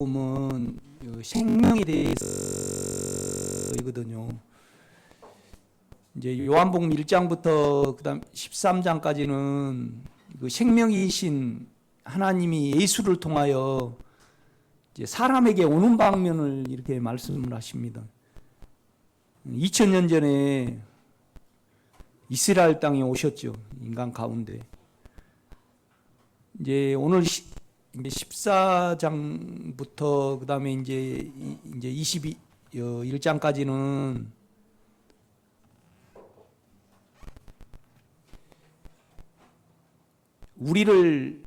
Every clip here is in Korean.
복음은 생명에 대해서이거든요. 이제 요한복음 1장부터 그다음 13장까지는 그 생명이신 하나님이 예수를 통하여 이제 사람에게 오는 방면을 이렇게 말씀을 하십니다. 2000년 전에 이스라엘 땅에 오셨죠. 인간 가운데. 이제 오늘 이제 14장부터 그다음에 이제 21장까지는 우리를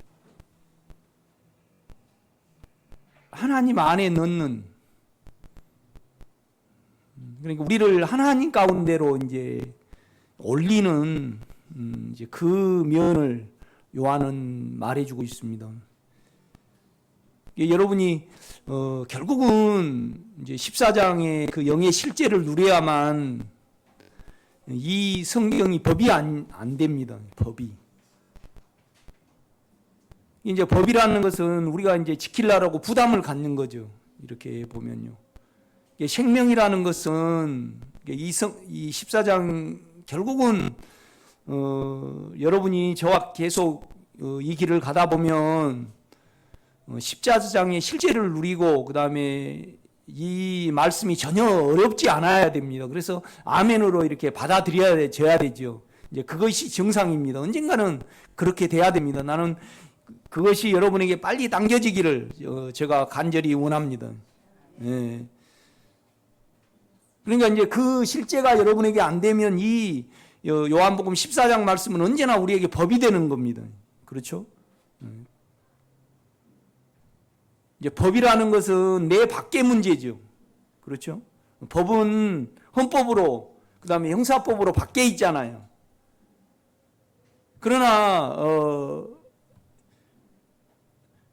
하나님 안에 넣는, 그러니까 우리를 하나님 가운데로 이제 올리는 이제 그 면을 요한은 말해주고 있습니다. 여러분이 결국은 이제 14장의 그 영의 실제를 누려야만 이 성경이 법이 안 됩니다. 법이. 이제 법이라는 것은 우리가 이제 지키려고 부담을 갖는 거죠. 이렇게 보면요. 생명이라는 것은 이 14장 결국은 여러분이 저와 계속 이 길을 가다 보면 14장의 실제를 누리고 그 다음에 이 말씀이 전혀 어렵지 않아야 됩니다. 그래서 아멘으로 이렇게 받아들여야 되죠. 이제 그것이 정상입니다. 언젠가는 그렇게 돼야 됩니다. 나는 그것이 여러분에게 빨리 당겨지기를 제가 간절히 원합니다. 예. 그러니까 이제 그 실제가 여러분에게 안 되면 이 요한복음 14장 말씀은 언제나 우리에게 법이 되는 겁니다. 그렇죠? 이제 법이라는 것은 내 밖의 문제죠. 그렇죠? 법은 헌법으로, 그 다음에 형사법으로 밖에 있잖아요. 그러나,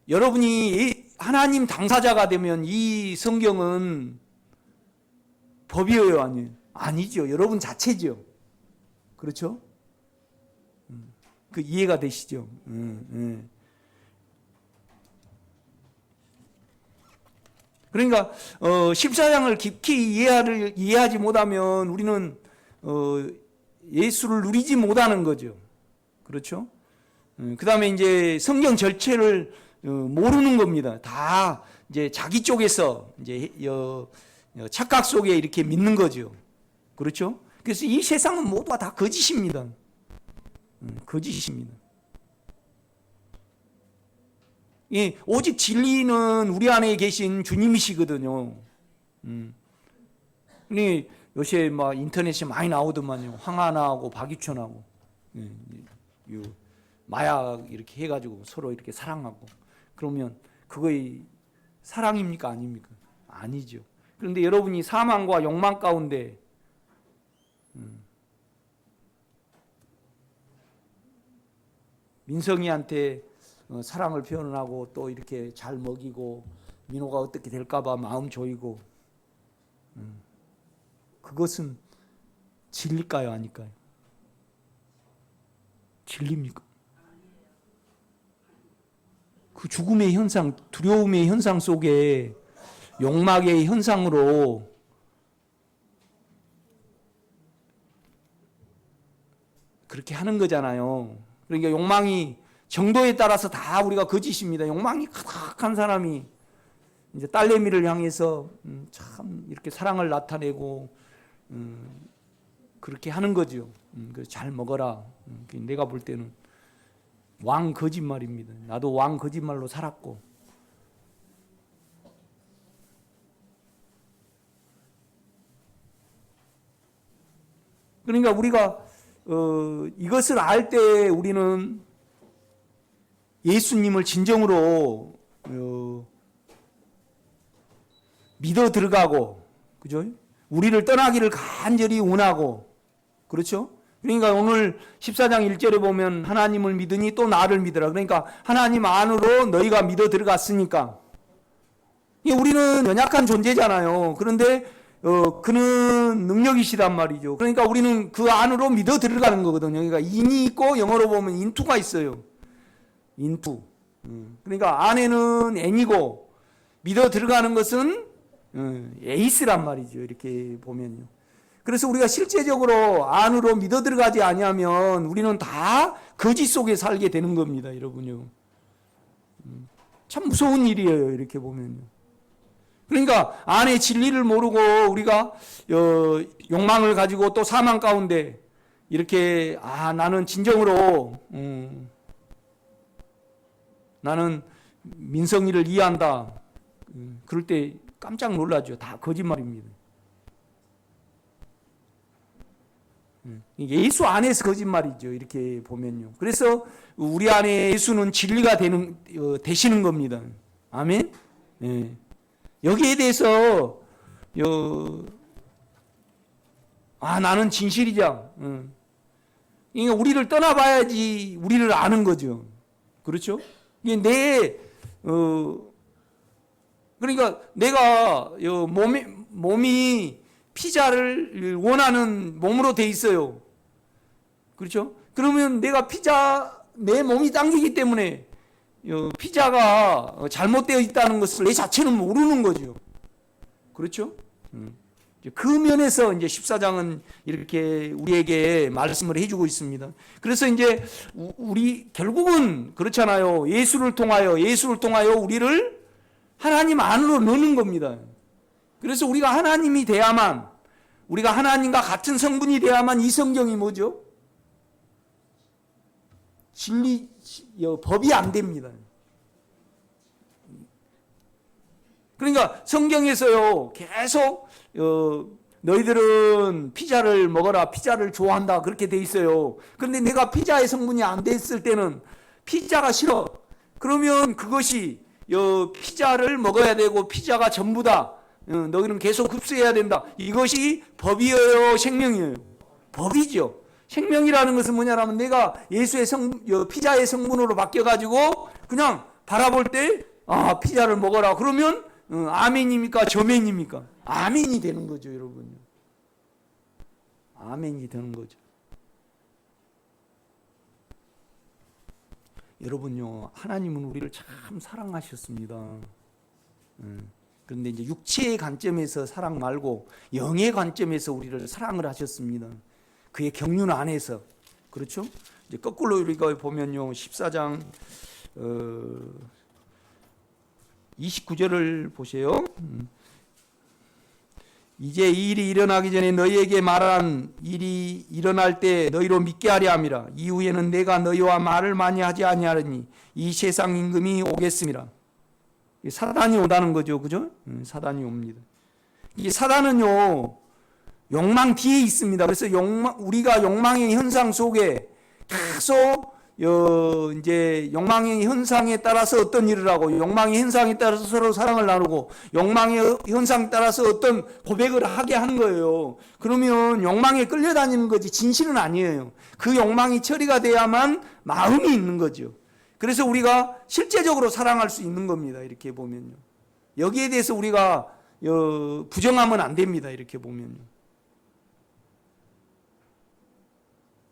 여러분이 하나님 당사자가 되면 이 성경은 법이에요, 아니에요? 아니죠. 여러분 자체죠. 그렇죠? 그 이해가 되시죠? 그러니까 14장을 깊이 이해하지 못하면 우리는 예수를 누리지 못하는 거죠. 그렇죠? 그 다음에 이제 성경 전체를 모르는 겁니다. 다 이제 자기 쪽에서 이제 착각 속에 이렇게 믿는 거죠. 그렇죠? 그래서 이 세상은 모두가 다 거짓입니다. 거짓입니다. 예, 오직 진리는 우리 안에 계신 주님이시거든요. 요새 막 인터넷에 많이 나오더만요. 황하나하고 박유천하고 마약 이렇게 해가지고 서로 이렇게 사랑하고, 그러면 그거의 사랑입니까 아닙니까? 아니죠. 그런데 여러분이 사망과 욕망 가운데 민성이한테 사랑을 표현하고 또 이렇게 잘 먹이고 민호가 어떻게 될까봐 마음 조이고, 그것은 진리일까요 아닐까요? 진리입니까? 그 죽음의 현상, 두려움의 현상 속에 욕망의 현상으로 그렇게 하는 거잖아요. 그러니까 욕망이 정도에 따라서 다 우리가 거짓입니다. 욕망이 가득한 사람이 이제 딸내미를 향해서 참 이렇게 사랑을 나타내고 그렇게 하는 거죠. 잘 먹어라. 내가 볼 때는 왕 거짓말입니다. 나도 왕 거짓말로 살았고. 그러니까 우리가 이것을 알 때 우리는 예수님을 진정으로 믿어 들어가고, 그죠? 우리를 떠나기를 간절히 원하고, 그렇죠? 그러니까 오늘 14장 1절에 보면 하나님을 믿으니 또 나를 믿으라. 그러니까 하나님 안으로 너희가 믿어 들어갔으니까. 우리는 연약한 존재잖아요. 그런데 그는 능력이시란 말이죠. 그러니까 우리는 그 안으로 믿어 들어가는 거거든요. 그러니까 인이 있고 영어로 보면 인투가 있어요. 인투. 그러니까 안에는 N이고 믿어 들어가는 것은 에이스란 말이죠. 이렇게 보면요. 그래서 우리가 실제적으로 안으로 믿어 들어가지 아니하면 우리는 다 거짓 속에 살게 되는 겁니다, 여러분요. 참 무서운 일이에요, 이렇게 보면요. 그러니까 안에 진리를 모르고 우리가 욕망을 가지고 또 사망 가운데 이렇게 나는 진정으로 나는 민성이를 이해한다. 그럴 때 깜짝 놀라죠. 다 거짓말입니다. 예수 안에서 거짓말이죠. 이렇게 보면요. 그래서 우리 안에 예수는 진리가 되시는 겁니다. 아멘. 네. 여기에 대해서 나는 진실이자. 그러니까 우리를 떠나봐야지 우리를 아는 거죠. 그렇죠? 이게 그러니까 내가 몸이 피자를 원하는 몸으로 돼 있어요. 그렇죠? 그러면 내가 내 몸이 당기기 때문에 피자가 잘못되어 있다는 것을 내 자체는 모르는 거죠. 그렇죠? 그 면에서 이제 14장은 이렇게 우리에게 말씀을 해주고 있습니다. 그래서 이제 우리 결국은 그렇잖아요. 예수를 통하여 우리를 하나님 안으로 넣는 겁니다. 그래서 우리가 하나님이 돼야만, 우리가 하나님과 같은 성분이 돼야만 이 성경이 뭐죠? 법이 안 됩니다. 그러니까 성경에서요, 계속 너희들은 피자를 먹어라, 피자를 좋아한다, 그렇게 돼 있어요. 그런데 내가 피자의 성분이 안 됐을 때는 피자가 싫어. 그러면 그것이 피자를 먹어야 되고 피자가 전부다. 너희는 계속 흡수해야 된다. 이것이 법이에요, 생명이에요? 법이죠. 생명이라는 것은 뭐냐면 내가 예수의 피자의 성분으로 바뀌어가지고 그냥 바라볼 때 피자를 먹어라. 그러면 아멘입니까? 저멘입니까? 아멘이 되는 거죠, 여러분. 아멘이 되는 거죠. 여러분요, 하나님은 우리를 참 사랑하셨습니다. 그런데 이제 육체의 관점에서 사랑 말고 영의 관점에서 우리를 사랑을 하셨습니다. 그의 경륜 안에서. 그렇죠? 이제 거꾸로 우리가 보면요, 14장 29절을 보세요. 이제 이 일이 일어나기 전에 너희에게 말한 일이 일어날 때 너희로 믿게 하려 함이라. 이후에는 내가 너희와 말을 많이 하지 아니하리니 이 세상 임금이 오겠음이라. 사단이 온다는 거죠, 그죠? 사단이 옵니다. 이 사단은요, 욕망 뒤에 있습니다. 그래서 우리가 욕망의 현상 속에 계속 이제 욕망의 현상에 따라서 어떤 일을 하고, 욕망의 현상에 따라서 서로 사랑을 나누고, 욕망의 현상에 따라서 어떤 고백을 하게 하는 거예요. 그러면 욕망에 끌려다니는 거지 진실은 아니에요. 그 욕망이 처리가 돼야만 마음이 있는 거죠. 그래서 우리가 실제적으로 사랑할 수 있는 겁니다. 이렇게 보면요. 여기에 대해서 우리가 부정하면 안 됩니다. 이렇게 보면요.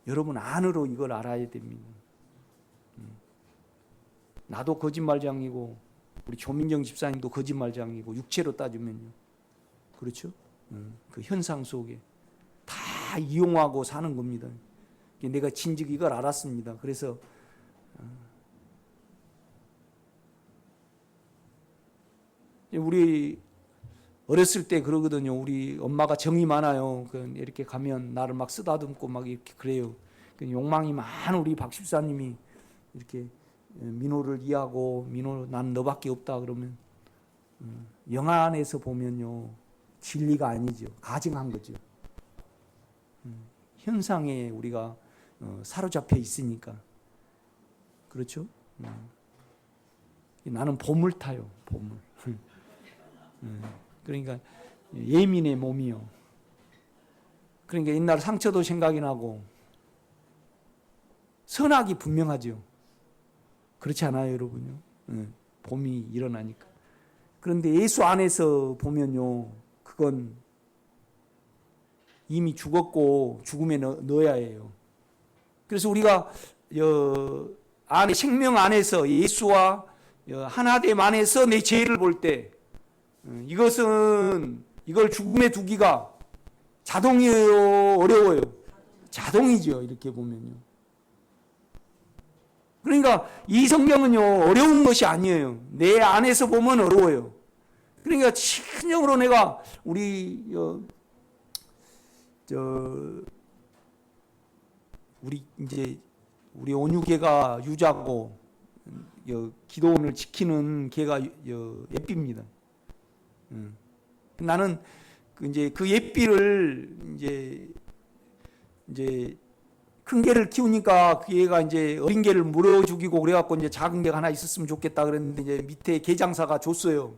여러분 안으로 이걸 알아야 됩니다. 나도 거짓말장이고 우리 조민정 집사님도 거짓말장이고 육체로 따지면요. 그렇죠? 그 현상 속에 다 이용하고 사는 겁니다. 내가 진즉 이걸 알았습니다. 그래서 우리 어렸을 때 그러거든요. 우리 엄마가 정이 많아요. 이렇게 가면 나를 막 쓰다듬고 막 이렇게 그래요. 욕망이 많은 우리 박 집사님이 이렇게 민호를 이해하고 민호 난 너밖에 없다 그러면 영화 안에서 보면요. 진리가 아니죠. 가증한 거죠. 현상에 우리가 사로잡혀 있으니까. 그렇죠? 나는 봄을 타요. 봄을. 그러니까 예민의 몸이요. 그러니까 옛날 상처도 생각이 나고 선악이 분명하죠. 그렇지 않아요, 여러분요? 봄이 일어나니까. 그런데 예수 안에서 보면요, 그건 이미 죽었고 죽음에 넣어야 해요. 그래서 우리가 안에 생명 안에서 예수와 하나됨 안에서 내 죄를 볼 때 이걸 죽음에 두기가 자동이에요, 어려워요? 자동이죠, 이렇게 보면요. 그러니까 이 성경은요, 어려운 것이 아니에요. 내 안에서 보면 어려워요. 그러니까 신령으로 내가 우리 온유계가 유자고 기도원을 지키는 개가 예삐입니다. 나는 그 예삐를 이제 큰 개를 키우니까 그 얘가 이제 어린 개를 물어 죽이고 그래갖고 이제 작은 개가 하나 있었으면 좋겠다 그랬는데 이제 밑에 개 장사가 줬어요.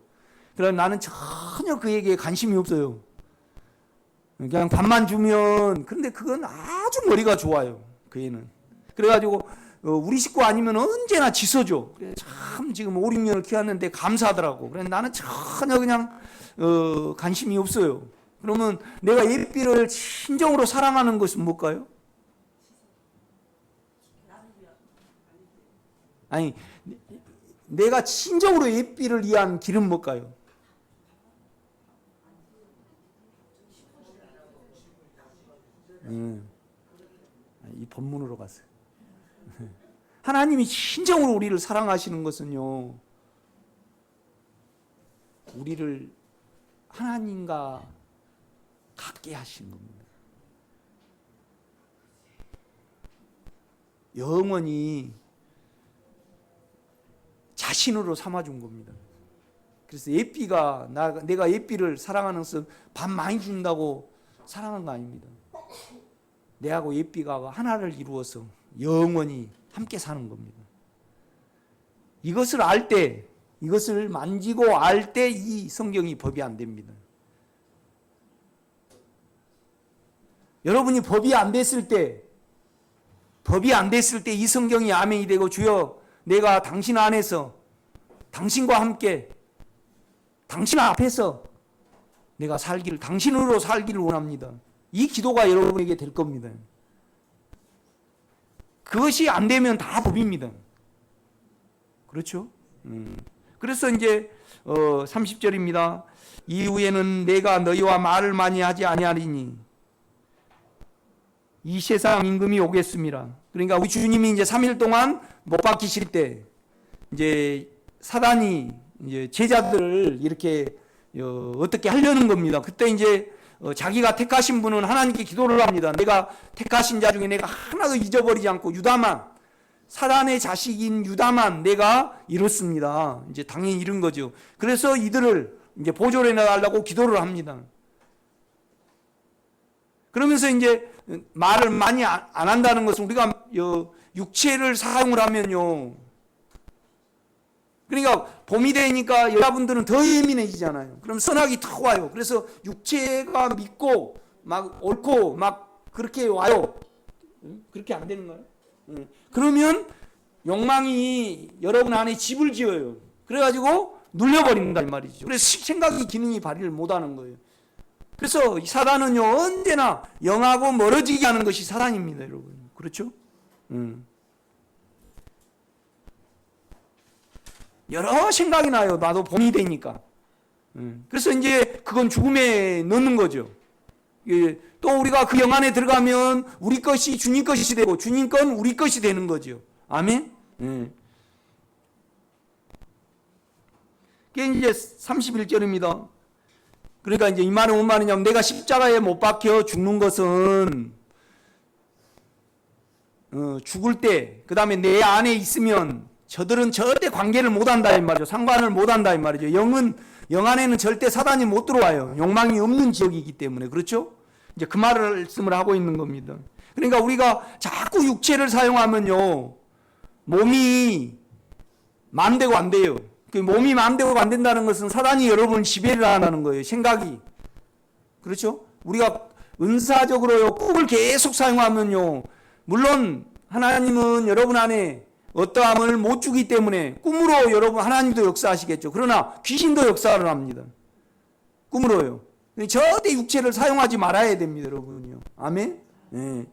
그래서 나는 전혀 그에게 관심이 없어요. 그냥 밥만 주면. 그런데 그건 아주 머리가 좋아요, 그 애는. 그래가지고 우리 식구 아니면 언제나 짖어줘. 그래, 참 지금 5, 6년을 키웠는데 감사하더라고. 그래 나는 전혀 그냥 관심이 없어요. 그러면 내가 예삐를 진정으로 사랑하는 것은 뭘까요? 아니, 내가 진정으로 예삐를 위한 길은 뭘까요? 이 본문으로 갔어요. 하나님이 진정으로 우리를 사랑하시는 것은요, 우리를 하나님과 같게 하시는 겁니다. 영원히 자신으로 삼아준 겁니다. 그래서 예삐가 내가 예삐를 사랑하는 것은 밥 많이 준다고 사랑한 거 아닙니다. 내하고 예삐가 하나를 이루어서 영원히 함께 사는 겁니다. 이것을 알 때, 이것을 만지고 알 때 이 성경이 법이 안 됩니다. 여러분이 법이 안 됐을 때 이 성경이 아멘이 되고, 주여 내가 당신 안에서 당신과 함께 당신 앞에서 내가 당신으로 살기를 원합니다. 이 기도가 여러분에게 될 겁니다. 그것이 안 되면 다 법입니다. 그렇죠? 그래서 이제 30절입니다. 이후에는 내가 너희와 말을 많이 하지 아니하리니 이 세상 임금이 오겠습니다. 그러니까 우리 주님이 이제 3일 동안 못 박히실 때 이제 사단이 이제 제자들을 이렇게 어떻게 하려는 겁니다. 그때 이제 자기가 택하신 분은 하나님께 기도를 합니다. 내가 택하신 자 중에 내가 하나도 잊어버리지 않고 사단의 자식인 유다만 내가 이뤘습니다. 이제 당연히 이룬 거죠. 그래서 이들을 이제 보존해 달라고 기도를 합니다. 그러면서 이제 말을 많이 안 한다는 것은 우리가 육체를 사용을 하면요. 그러니까 봄이 되니까 여러분들은 더 예민해지잖아요. 그럼 선악이 탁 와요. 그래서 육체가 믿고 막 옳고 막 그렇게 와요. 그렇게 안 되는 거예요. 그러면 욕망이 여러분 안에 집을 지어요. 그래가지고 눌려버린다 이 말이죠. 그래서 생각이 기능이 발휘를 못하는 거예요. 그래서 사단은요 언제나 영하고 멀어지게 하는 것이 사단입니다, 여러분. 그렇죠? 여러 생각이 나요. 나도 봄이 되니까. 그래서 이제 그건 죽음에 넣는 거죠. 또 우리가 그 영 안에 들어가면 우리 것이 주님 것이 되고 주님 건 우리 것이 되는 거죠. 아멘? 그게 이제 31절입니다. 그러니까 이제 이 말은 뭔 말이냐면 내가 십자가에 못 박혀 죽는 것은 죽을 때, 그 다음에 내 안에 있으면 저들은 절대 관계를 못한다 이 말이죠. 상관을 못한다 이 말이죠. 영 안에는 절대 사단이 못 들어와요. 욕망이 없는 지역이기 때문에. 그렇죠? 이제 그 말씀을 하고 있는 겁니다. 그러니까 우리가 자꾸 육체를 사용하면요 몸이 마음대로 안 돼요. 몸이 마음대로 안 된다는 것은 사단이 여러분을 지배를 한다는 거예요. 생각이. 그렇죠? 우리가 은사적으로요 꿈을 계속 사용하면요, 물론 하나님은 여러분 안에 어떠함을 못 주기 때문에 꿈으로 여러분 하나님도 역사하시겠죠. 그러나 귀신도 역사를 합니다. 꿈으로요. 절대 육체를 사용하지 말아야 됩니다, 여러분요. 아멘. 네.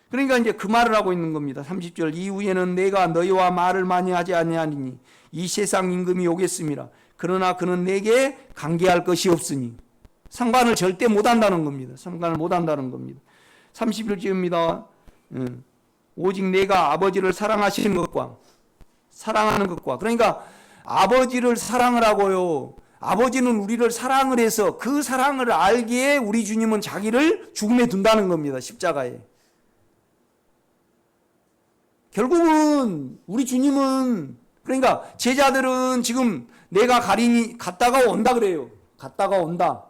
그러니까 이제 그 말을 하고 있는 겁니다. 30절 이후에는 내가 너희와 말을 많이 하지 아니하리니 이 세상 임금이 오겠습니다. 그러나 그는 내게 관계할 것이 없으니. 상관을 절대 못한다는 겁니다. 상관을 못한다는 겁니다. 31절입니다. 오직 내가 아버지를 사랑하시는 것과 사랑하는 것과, 그러니까 아버지를 사랑을 하고요, 아버지는 우리를 사랑을 해서 그 사랑을 알기에 우리 주님은 자기를 죽음에 둔다는 겁니다. 십자가에. 결국은 우리 주님은, 그러니까 제자들은 지금 내가 가리니 갔다가 온다 그래요. 갔다가 온다.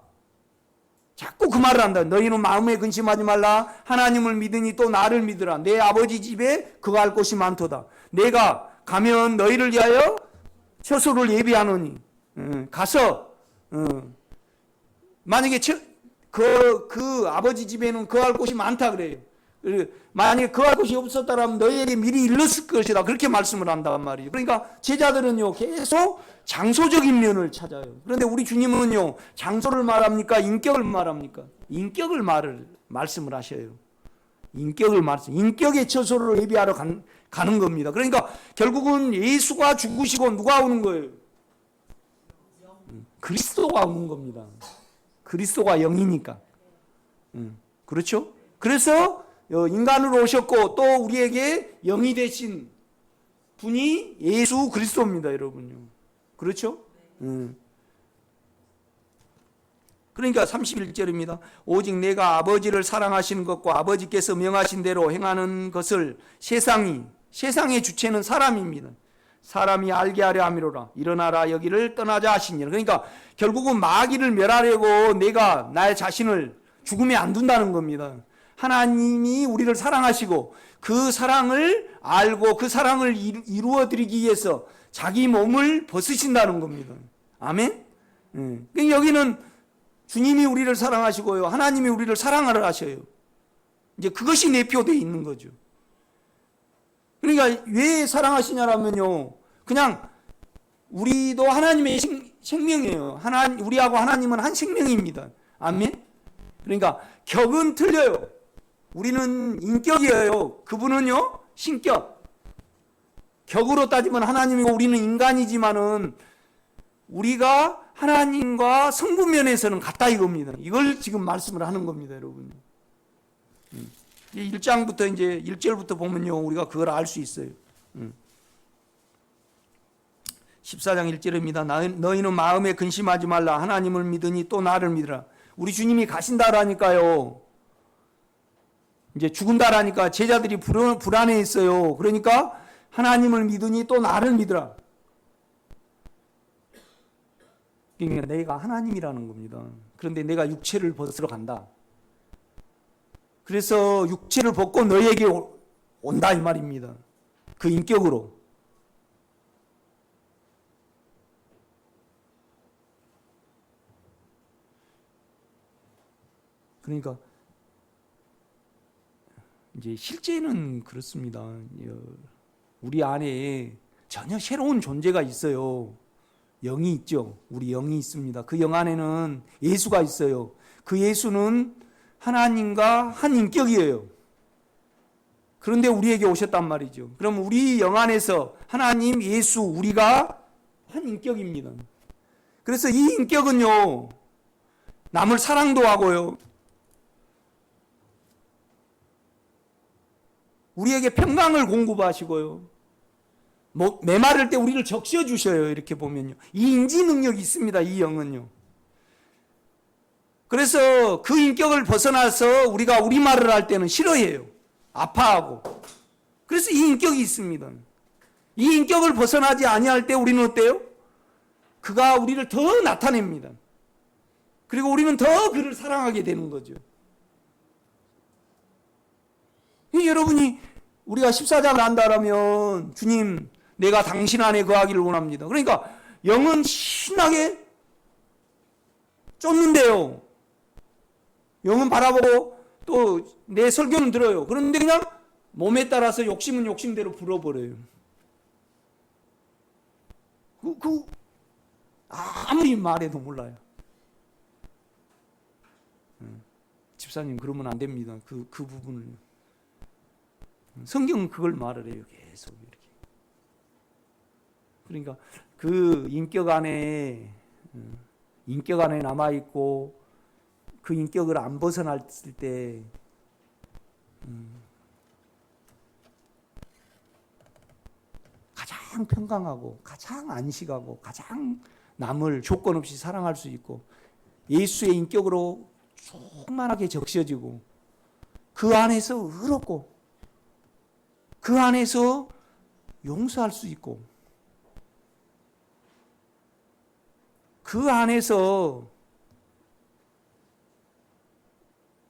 자꾸 그 말을 한다. 너희는 마음에 근심하지 말라. 하나님을 믿으니 또 나를 믿으라. 내 아버지 집에 거할 곳이 많도다. 내가 가면 너희를 위하여 처소를 예비하노니. 가서 만약에 그 아버지 집에는 거할 곳이 많다 그래요. 만약에 거할 곳이 없었다면 너희에게 미리 일렀을 것이다. 그렇게 말씀을 한단 말이에요. 그러니까 제자들은요 계속 장소적인 면을 찾아요. 그런데 우리 주님은요 장소를 말합니까? 인격을 말합니까? 인격을 말씀을 하셔요. 인격의 처소를 예비하러 가는 겁니다. 그러니까 결국은 예수가 죽으시고 누가 오는 거예요? 그리스도가 오는 겁니다. 그리스도가 영이니까. 그렇죠? 그래서 인간으로 오셨고 또 우리에게 영이 되신 분이 예수 그리스도입니다, 여러분요. 그렇죠? 그러니까 31절입니다. 오직 내가 아버지를 사랑하시는 것과 아버지께서 명하신 대로 행하는 것을 세상의 주체는 사람입니다. 사람이 알게 하려 함이로라. 일어나라 여기를 떠나자 하시니라. 그러니까 결국은 마귀를 멸하려고 내가 나의 자신을 죽음에 안 둔다는 겁니다. 하나님이 우리를 사랑하시고 그 사랑을 알고 그 사랑을 이루어 드리기 위해서 자기 몸을 벗으신다는 겁니다. 아멘? 그러니까 여기는 주님이 우리를 사랑하시고요, 하나님이 우리를 사랑하려 하셔요. 이제 그것이 내표되어 있는 거죠. 그러니까 왜 사랑하시냐라면요, 그냥 우리도 하나님의 생명이에요. 우리하고 하나님은 한 생명입니다. 아멘? 그러니까 격은 틀려요. 우리는 인격이에요. 그분은요 신격. 격으로 따지면 하나님이고 우리는 인간이지만은 우리가 하나님과 성분면에서는 같다 이겁니다. 이걸 지금 말씀을 하는 겁니다, 여러분. 1장부터 이제 1절부터 보면요 우리가 그걸 알 수 있어요. 14장 1절입니다. 너희는 마음에 근심하지 말라. 하나님을 믿으니 또 나를 믿으라. 우리 주님이 가신다라니까요. 이제 죽은다라니까 제자들이 불안해했어요. 그러니까 하나님을 믿으니 또 나를 믿으라. 그러니까 내가 하나님이라는 겁니다. 그런데 내가 육체를 벗으러 간다. 그래서 육체를 벗고 너희에게 온다 이 말입니다. 그 인격으로. 그러니까 이제 실제는 그렇습니다. 우리 안에 전혀 새로운 존재가 있어요. 영이 있죠. 우리 영이 있습니다. 그 영 안에는 예수가 있어요. 그 예수는 하나님과 한 인격이에요. 그런데 우리에게 오셨단 말이죠. 그럼 우리 영 안에서 하나님, 예수, 우리가 한 인격입니다. 그래서 이 인격은요, 남을 사랑도 하고요, 우리에게 평강을 공급하시고요, 메마를 때 우리를 적셔 주셔요. 이렇게 보면요, 이 인지 능력이 있습니다. 이 영은요. 그래서 그 인격을 벗어나서 우리가 우리말을 할 때는 싫어해요. 아파하고. 그래서 이 인격이 있습니다. 이 인격을 벗어나지 아니할 때 우리는 어때요? 그가 우리를 더 나타냅니다. 그리고 우리는 더 그를 사랑하게 되는 거죠. 여러분이 우리가 14장을 안다라면 주님 내가 당신 안에 거하기를 원합니다. 그러니까 영은 신나게 쫓는데요, 영은 바라보고 또 내 설교는 들어요. 그런데 그냥 몸에 따라서 욕심은 욕심대로 불어버려요. 아무리 말해도 몰라요. 집사님 그러면 안 됩니다. 그 부분을. 성경은 그걸 말을 해요. 계속 이렇게. 그러니까 그 인격 안에 남아 있고 그 인격을 안 벗어났을 때 가장 평강하고 가장 안식하고 가장 남을 조건 없이 사랑할 수 있고 예수의 인격으로 충만하게 적셔지고 그 안에서 의롭고 그 안에서 용서할 수 있고 그 안에서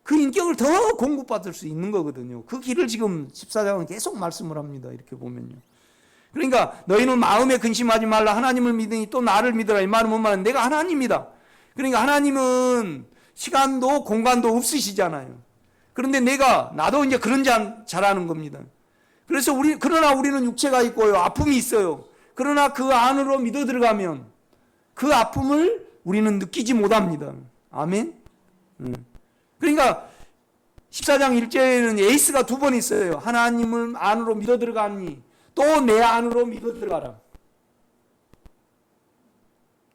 그 인격을 더 공급받을 수 있는 거거든요. 그 길을 지금 14장은 계속 말씀을 합니다. 이렇게 보면요. 그러니까 너희는 마음에 근심하지 말라. 하나님을 믿으니 또 나를 믿으라. 이 말은 뭔 말은 내가 하나님이다. 그러니까 하나님은 시간도 공간도 없으시잖아요. 그런데 나도 이제 그런 잘하는 겁니다. 그래서 그러나 우리는 육체가 있고요. 아픔이 있어요. 그러나 그 안으로 믿어 들어가면 그 아픔을 우리는 느끼지 못합니다. 아멘? 그러니까 14장 1절에는 에이스가 두 번 있어요. 하나님을 안으로 믿어 들어가니 또 내 안으로 믿어 들어가라.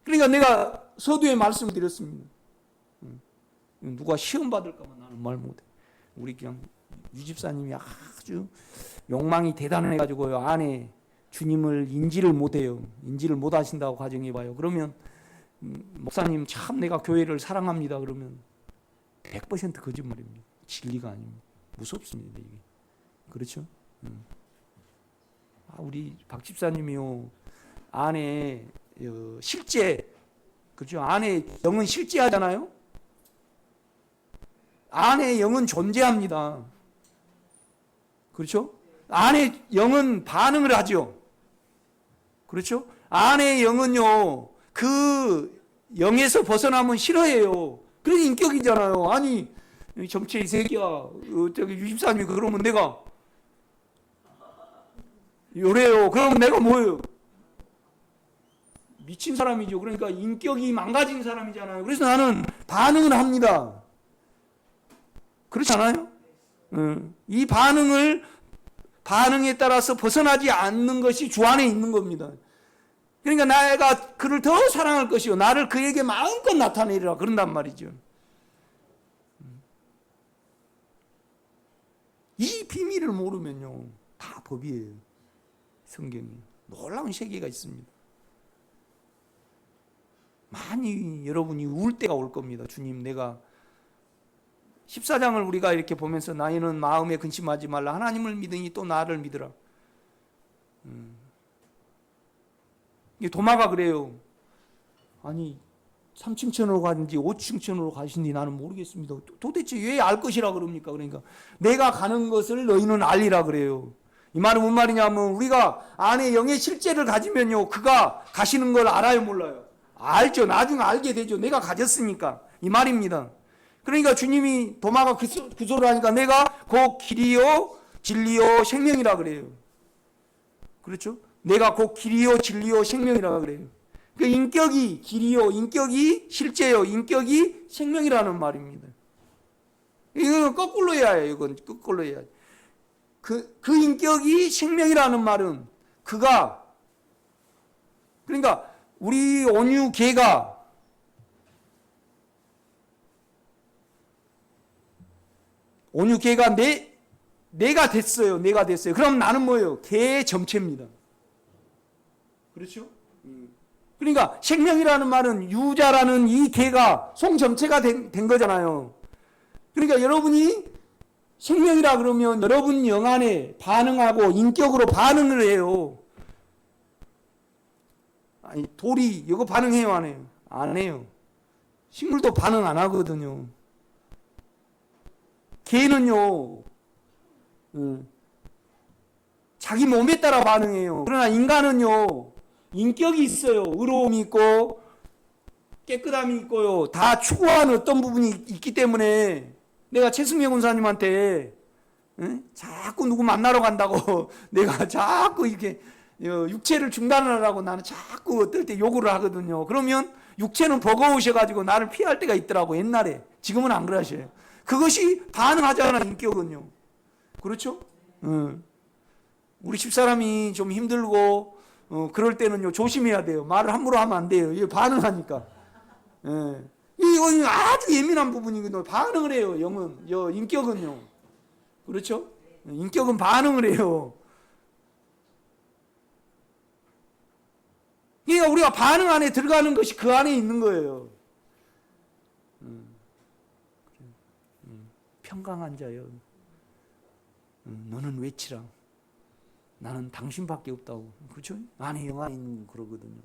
그러니까 내가 서두에 말씀을 드렸습니다. 누가 시험 받을까만 나는 말 못해. 우리 그냥 유집사님이 아주 욕망이 대단해가지고요. 안에 주님을 인지를 못해요. 인지를 못하신다고 가정해봐요. 그러면 목사님 참 내가 교회를 사랑합니다. 그러면 100% 거짓말입니다. 진리가 아닙니다. 무섭습니다. 이게. 그렇죠? 우리 박 집사님이요. 안에 실제 그렇죠? 안에 영은 실제하잖아요. 안에 영은 존재합니다. 그렇죠? 안에 영은 반응을 하죠. 그렇죠? 안에 영은요. 그 영에서 벗어나면 싫어해요. 그런 인격이잖아요. 아니 정체 이 새끼야. 저기 유집사님이 그러면 내가 요래요. 그러면 내가 뭐예요? 미친 사람이죠. 그러니까 인격이 망가진 사람이잖아요. 그래서 나는 반응을 합니다. 그렇지 않아요? 이 반응에 따라서 벗어나지 않는 것이 주 안에 있는 겁니다. 그러니까 내가 그를 더 사랑할 것이요. 나를 그에게 마음껏 나타내리라. 그런단 말이죠. 이 비밀을 모르면요. 다 법이에요. 성경이. 놀라운 세계가 있습니다. 많이 여러분이 울 때가 올 겁니다. 주님 내가 14장을 우리가 이렇게 보면서 너희는 마음에 근심하지 말라. 하나님을 믿으니 또 나를 믿으라. 도마가 그래요. 아니 3층천으로 가는지 5층천으로 가신지 나는 모르겠습니다. 도대체 왜 알 것이라 그럽니까? 그러니까 내가 가는 것을 너희는 알리라 그래요. 이 말은 뭔 말이냐면 우리가 안에 영의 실제를 가지면요. 그가 가시는 걸 알아요 몰라요? 알죠. 나중에 알게 되죠. 내가 가졌으니까. 이 말입니다. 그러니까 주님이 도마가 그 소리를 하니까 내가 곧 길이요 진리요 생명이라 그래요. 그렇죠? 내가 곧 길이요 진리요 생명이라 그래요. 그 인격이 길이요, 인격이 실제요, 인격이 생명이라는 말입니다. 이건 거꾸로 해야 해요. 이건 거꾸로 해야 해요. 그 인격이 생명이라는 말은 그가 그러니까 우리 온유개가 내가 됐어요. 내가 됐어요. 그럼 나는 뭐예요? 개의 점체입니다. 그렇죠? 그러니까 생명이라는 말은 유자라는 이 개가 송점체가 된 거잖아요. 그러니까 여러분이 생명이라 그러면 여러분 영 안에 반응하고 인격으로 반응을 해요. 아니 돌이 이거 반응해요 안 해요? 안 해요. 식물도 반응 안 하거든요. 개는요 자기 몸에 따라 반응해요. 그러나 인간은요 인격이 있어요. 의로움이 있고 깨끗함이 있고요. 다 추구하는 어떤 부분이 있기 때문에 내가 최승명 원사님한테 자꾸 누구 만나러 간다고 내가 자꾸 이렇게 육체를 중단하라고 나는 자꾸 어떨 때 요구를 하거든요. 그러면 육체는 버거우셔가지고 나를 피할 때가 있더라고 옛날에. 지금은 안 그러셔요. 그것이 반응하잖아 인격은요. 그렇죠? 우리 집사람이 좀 힘들고 그럴 때는요 조심해야 돼요. 말을 함부로 하면 안 돼요. 이게 반응하니까. 예. 이건 아주 예민한 부분이거든요. 반응을 해요. 영은, 인격은요. 그렇죠? 인격은 반응을 해요. 그러니까 우리가 반응 안에 들어가는 것이 그 안에 있는 거예요. 평강한 자여, 너는 외치라. 나는 당신밖에 없다고. 그렇죠? 안에 영안에 있는 거 그러거든요.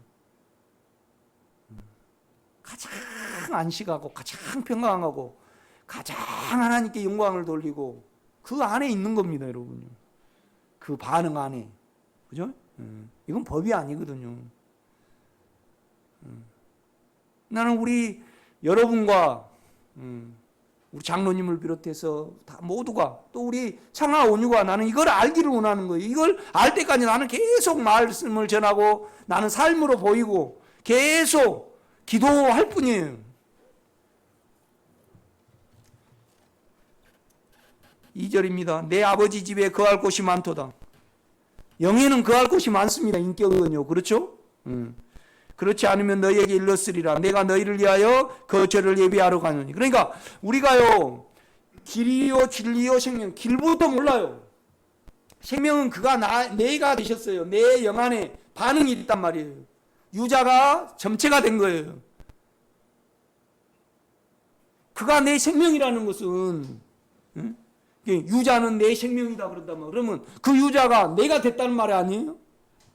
가장 안식하고 가장 평강하고 가장 하나님께 영광을 돌리고 그 안에 있는 겁니다, 여러분. 그 반응 안에. 그죠? 이건 법이 아니거든요. 나는 우리 여러분과 우리 장로님을 비롯해서 다 모두가 또 우리 창하 온유가 나는 이걸 알기를 원하는 거예요. 이걸 알 때까지 나는 계속 말씀을 전하고 나는 삶으로 보이고 계속 기도할 뿐이에요. 2절입니다. 내 아버지 집에 거할 곳이 많도다. 영에는 거할 곳이 많습니다. 인격은요. 그렇죠? 그렇지 않으면 너희에게 일렀으리라. 내가 너희를 위하여 거처를 예비하러 가노니. 그러니까 우리가요 길이요 진리요 생명, 길부터 몰라요. 생명은 그가 내가 되셨어요. 내 영 안에 반응이 있단 말이에요. 유자가 점체가 된 거예요. 그가 내 생명이라는 것은 유자는 내 생명이다 그런다면 그러면 그 유자가 내가 됐다는 말이 아니에요?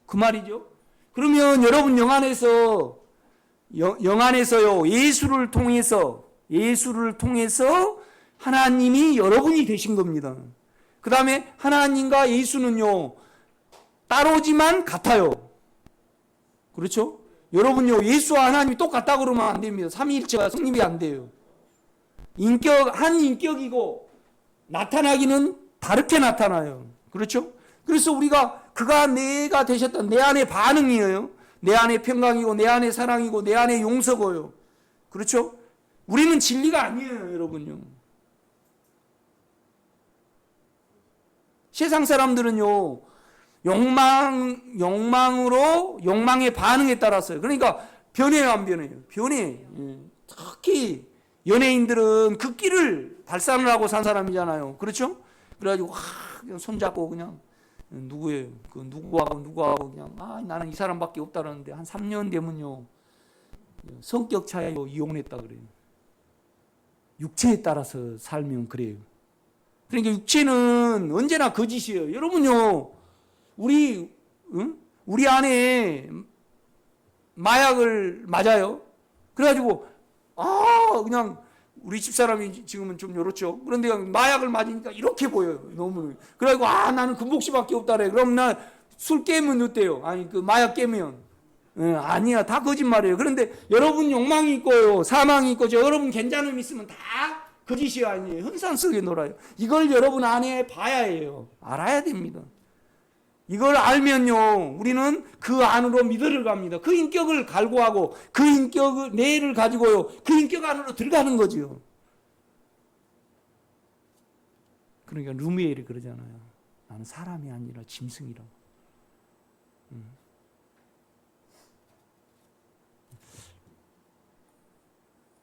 그 말이죠. 그러면 여러분 영 안에서요 예수를 통해서 하나님이 여러분이 되신 겁니다. 그 다음에 하나님과 예수는요 따로지만 같아요. 그렇죠? 여러분요 예수와 하나님이 똑같다 그러면 안 됩니다. 삼위일체가 성립이 안 돼요. 한 인격이고 나타나기는 다르게 나타나요. 그렇죠? 그래서 우리가 그가 내가 되셨다. 내 안에 반응이에요. 내 안에 평강이고 내 안에 사랑이고 내 안에 용서고요. 그렇죠? 우리는 진리가 아니에요, 여러분요. 세상 사람들은요 욕망의 반응에 따라서요. 그러니까 변해요, 안 변해요? 변해. 특히 연예인들은 그 길을 발산을 하고 산 사람이잖아요. 그렇죠? 그래가지고 그냥 손잡고 그냥 누구예요? 그 누구하고 그냥 나는 이 사람밖에 없다라는데 한 3년 되면요 성격 차이로 이혼했다 그래요. 육체에 따라서 살면 그래요. 그러니까 육체는 언제나 거짓이에요. 여러분요 우리 안에 마약을 맞아요. 그래가지고 그냥 우리 집사람이 지금은 좀 요렇죠. 그런데 마약을 맞으니까 이렇게 보여요. 너무. 그래가지고 나는 금복씨밖에 없다래. 그럼 나 술 깨면 어때요? 아니 그 마약 깨면 아니야, 다 거짓말이에요. 그런데 여러분 욕망이 있고요 사망이 있고 여러분 괜찮음이 있으면 다 거짓이 아니에요. 흔산 속에 놀아요. 이걸 여러분 안에 봐야 해요. 알아야 됩니다. 이걸 알면요 우리는 그 안으로 믿어를 갑니다. 그 인격을 갈구하고 그 인격을 내를 가지고요 그 인격 안으로 들어가는 거죠. 그러니까 루미엘이 그러잖아요. 나는 사람이 아니라 짐승이라고.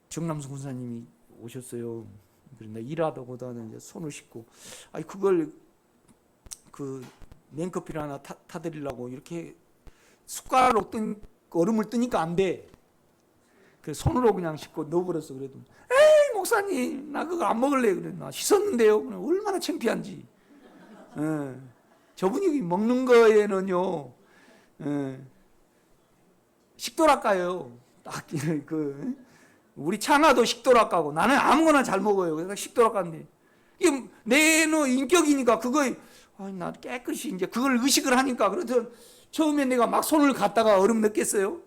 정남수 군사님이 오셨어요. 그런데 일하다보다는 이제 손을 씻고 그걸 그 냉커피를 하나 타드리려고 이렇게 숟가락으로 얼음을 뜨니까 안 돼. 그래서 손으로 그냥 씻고 넣어버렸어. 그래도 에이 목사님 나 그거 안 먹을래. 그래. 나 씻었는데요. 얼마나 창피한지. 저분이 먹는 거에는요 식도락가요. 딱 우리 창아도 식도락가고 나는 아무거나 잘 먹어요. 그래서 식도락가인데 이게 내 인격이니까 그거 나 깨끗이 이제 그걸 의식을 하니까 그래서 처음에 내가 막 손을 갖다가 얼음 넣겠어요.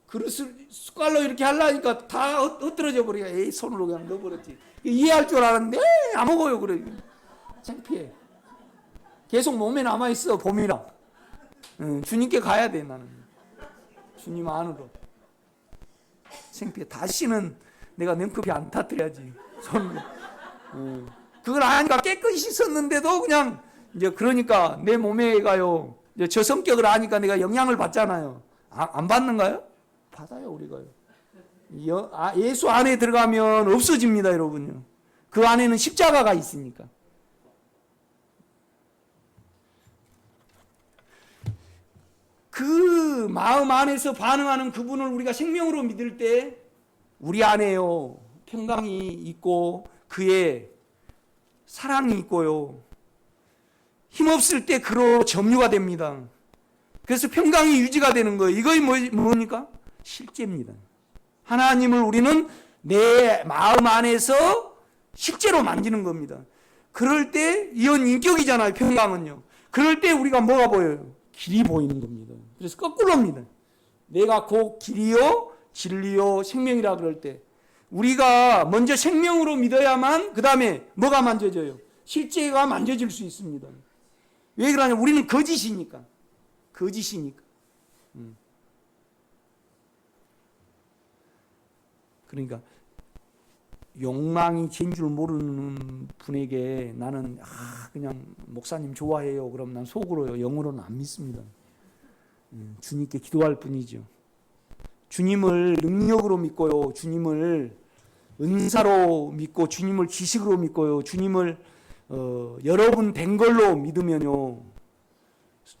그릇을 숟갈로 이렇게 하려니까 다 흩어져 버리니까 에이 손으로 그냥 넣어버렸지. 이해할 줄 알았는데 안 먹어요. 그래 창피해. 계속 몸에 남아있어 봄이라. 주님께 가야 돼 나는. 주님 안으로. 창피해. 다시는 내가 냉커피 안 타뜨려야지 손으로. 그걸 하니까 깨끗이 씻었는데도 그냥 이제 그러니까 내 몸에 가요 이제 저 성격을 아니까 내가 영향을 받잖아요. 안 받는가요? 받아요, 우리가요. 예수 안에 들어가면 없어집니다, 여러분요. 그 안에는 십자가가 있으니까. 그 마음 안에서 반응하는 그분을 우리가 생명으로 믿을 때 우리 안에요 평강이 있고 그의 사랑이 있고요 힘없을 때 그로 점유가 됩니다. 그래서 평강이 유지가 되는 거예요. 이거이 뭡니까? 실제입니다. 하나님을 우리는 내 마음 안에서 실제로 만지는 겁니다. 그럴 때 이건 인격이잖아요, 평강은요. 그럴 때 우리가 뭐가 보여요? 길이 보이는 겁니다. 그래서 거꾸로입니다. 내가 곧 길이요 진리요 생명이라 그럴 때 우리가 먼저 생명으로 믿어야만 그 다음에 뭐가 만져져요? 실제가 만져질 수 있습니다. 왜 그러냐? 우리는 거짓이니까. 그러니까 욕망이 진 줄 모르는 분에게 나는 그냥 목사님 좋아해요. 그럼 난 속으로요. 영으로는 안 믿습니다. 주님께 기도할 뿐이죠. 주님을 능력으로 믿고요. 주님을 은사로 믿고 주님을 지식으로 믿고요. 주님을 여러분 된 걸로 믿으면요.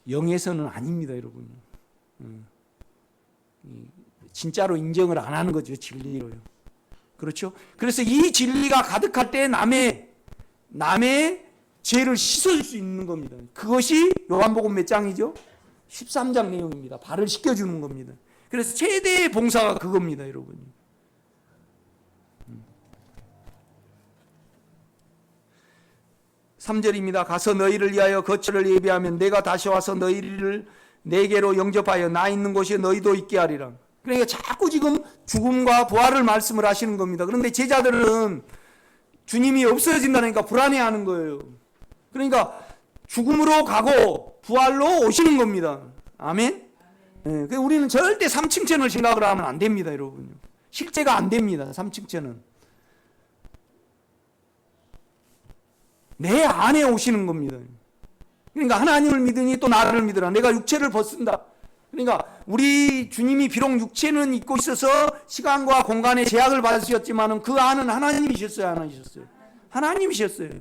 영에서는 아닙니다, 여러분. 진짜로 인정을 안 하는 거죠, 진리로요. 그렇죠? 그래서 이 진리가 가득할 때 남의 죄를 씻어줄 수 있는 겁니다. 그것이 요한복음 몇 장이죠? 13장 내용입니다. 발을 씻겨주는 겁니다. 그래서 최대의 봉사가 그겁니다, 여러분. 3절입니다. 가서 너희를 위하여 거처를 예비하면 내가 다시 와서 너희를 내게로 영접하여 나 있는 곳에 너희도 있게 하리라. 그러니까 자꾸 지금 죽음과 부활을 말씀을 하시는 겁니다. 그런데 제자들은 주님이 없어진다니까 불안해하는 거예요. 그러니까 죽음으로 가고 부활로 오시는 겁니다. 아멘? 네, 우리는 절대 삼층천을 생각을 하면 안 됩니다, 여러분. 실제가 안 됩니다, 삼층천은. 내 안에 오시는 겁니다. 그러니까 하나님을 믿으니 또 나를 믿으라. 내가 육체를 벗는다. 그러니까 우리 주님이 비록 육체는 입고 있어서 시간과 공간의 제약을 받으셨지만 그 안은 하나님이셨어요, 안 하셨어요? 하나님이셨어요.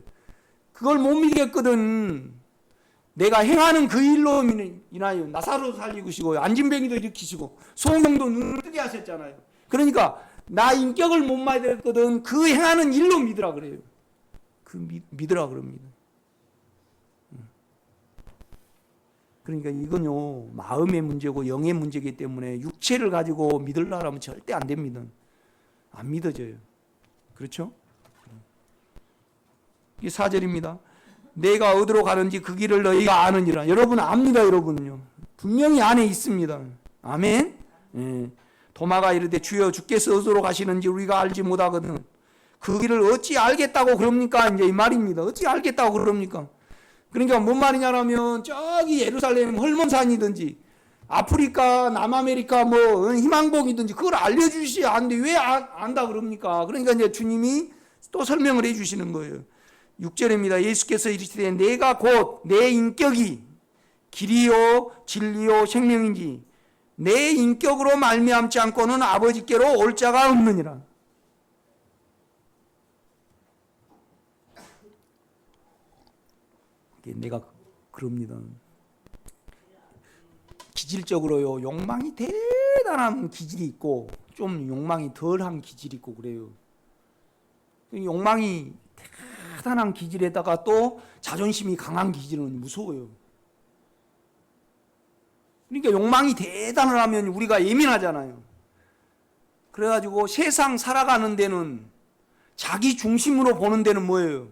그걸 못 믿겠거든. 내가 행하는 그 일로 인하여 나사로 살리시고 안진뱅이도 일으키시고 소경도 눈을 뜨게 하셨잖아요. 그러니까 나 인격을 못 믿었거든. 그 행하는 일로 믿으라 그래요. 믿으라 그럽니다. 그러니까 이건요 마음의 문제고 영의 문제이기 때문에 육체를 가지고 믿으려면 절대 안 됩니다. 안 믿어져요. 그렇죠? 이게 4절입니다. 내가 어디로 가는지 그 길을 너희가 아느니라. 여러분 압니다, 여러분요. 분명히 안에 있습니다. 아멘. 예. 도마가 이르되 주여 주께서 어디로 가시는지 우리가 알지 못하거든. 그 길을 어찌 알겠다고 그럽니까? 이제 이 말입니다. 어찌 알겠다고 그럽니까? 그러니까 뭔 말이냐면 저기 예루살렘 헐몬산이든지 아프리카, 남아메리카 뭐 희망복이든지 그걸 알려주시지 않는데 왜 안다 그럽니까? 그러니까 이제 주님이 또 설명을 해주시는 거예요. 6절입니다. 예수께서 이르시되 내가 곧 내 인격이 길이요 진리요 생명인지 내 인격으로 말미암지 않고는 아버지께로 올 자가 없느니라. 내가 그럽니다. 기질적으로요 욕망이 대단한 기질이 있고 좀 욕망이 덜한 기질이 있고 그래요. 욕망이 대단한 기질에다가 또 자존심이 강한 기질은 무서워요. 그러니까 욕망이 대단하면 우리가 예민하잖아요. 그래가지고 세상 살아가는 데는 자기 중심으로 보는 데는 뭐예요?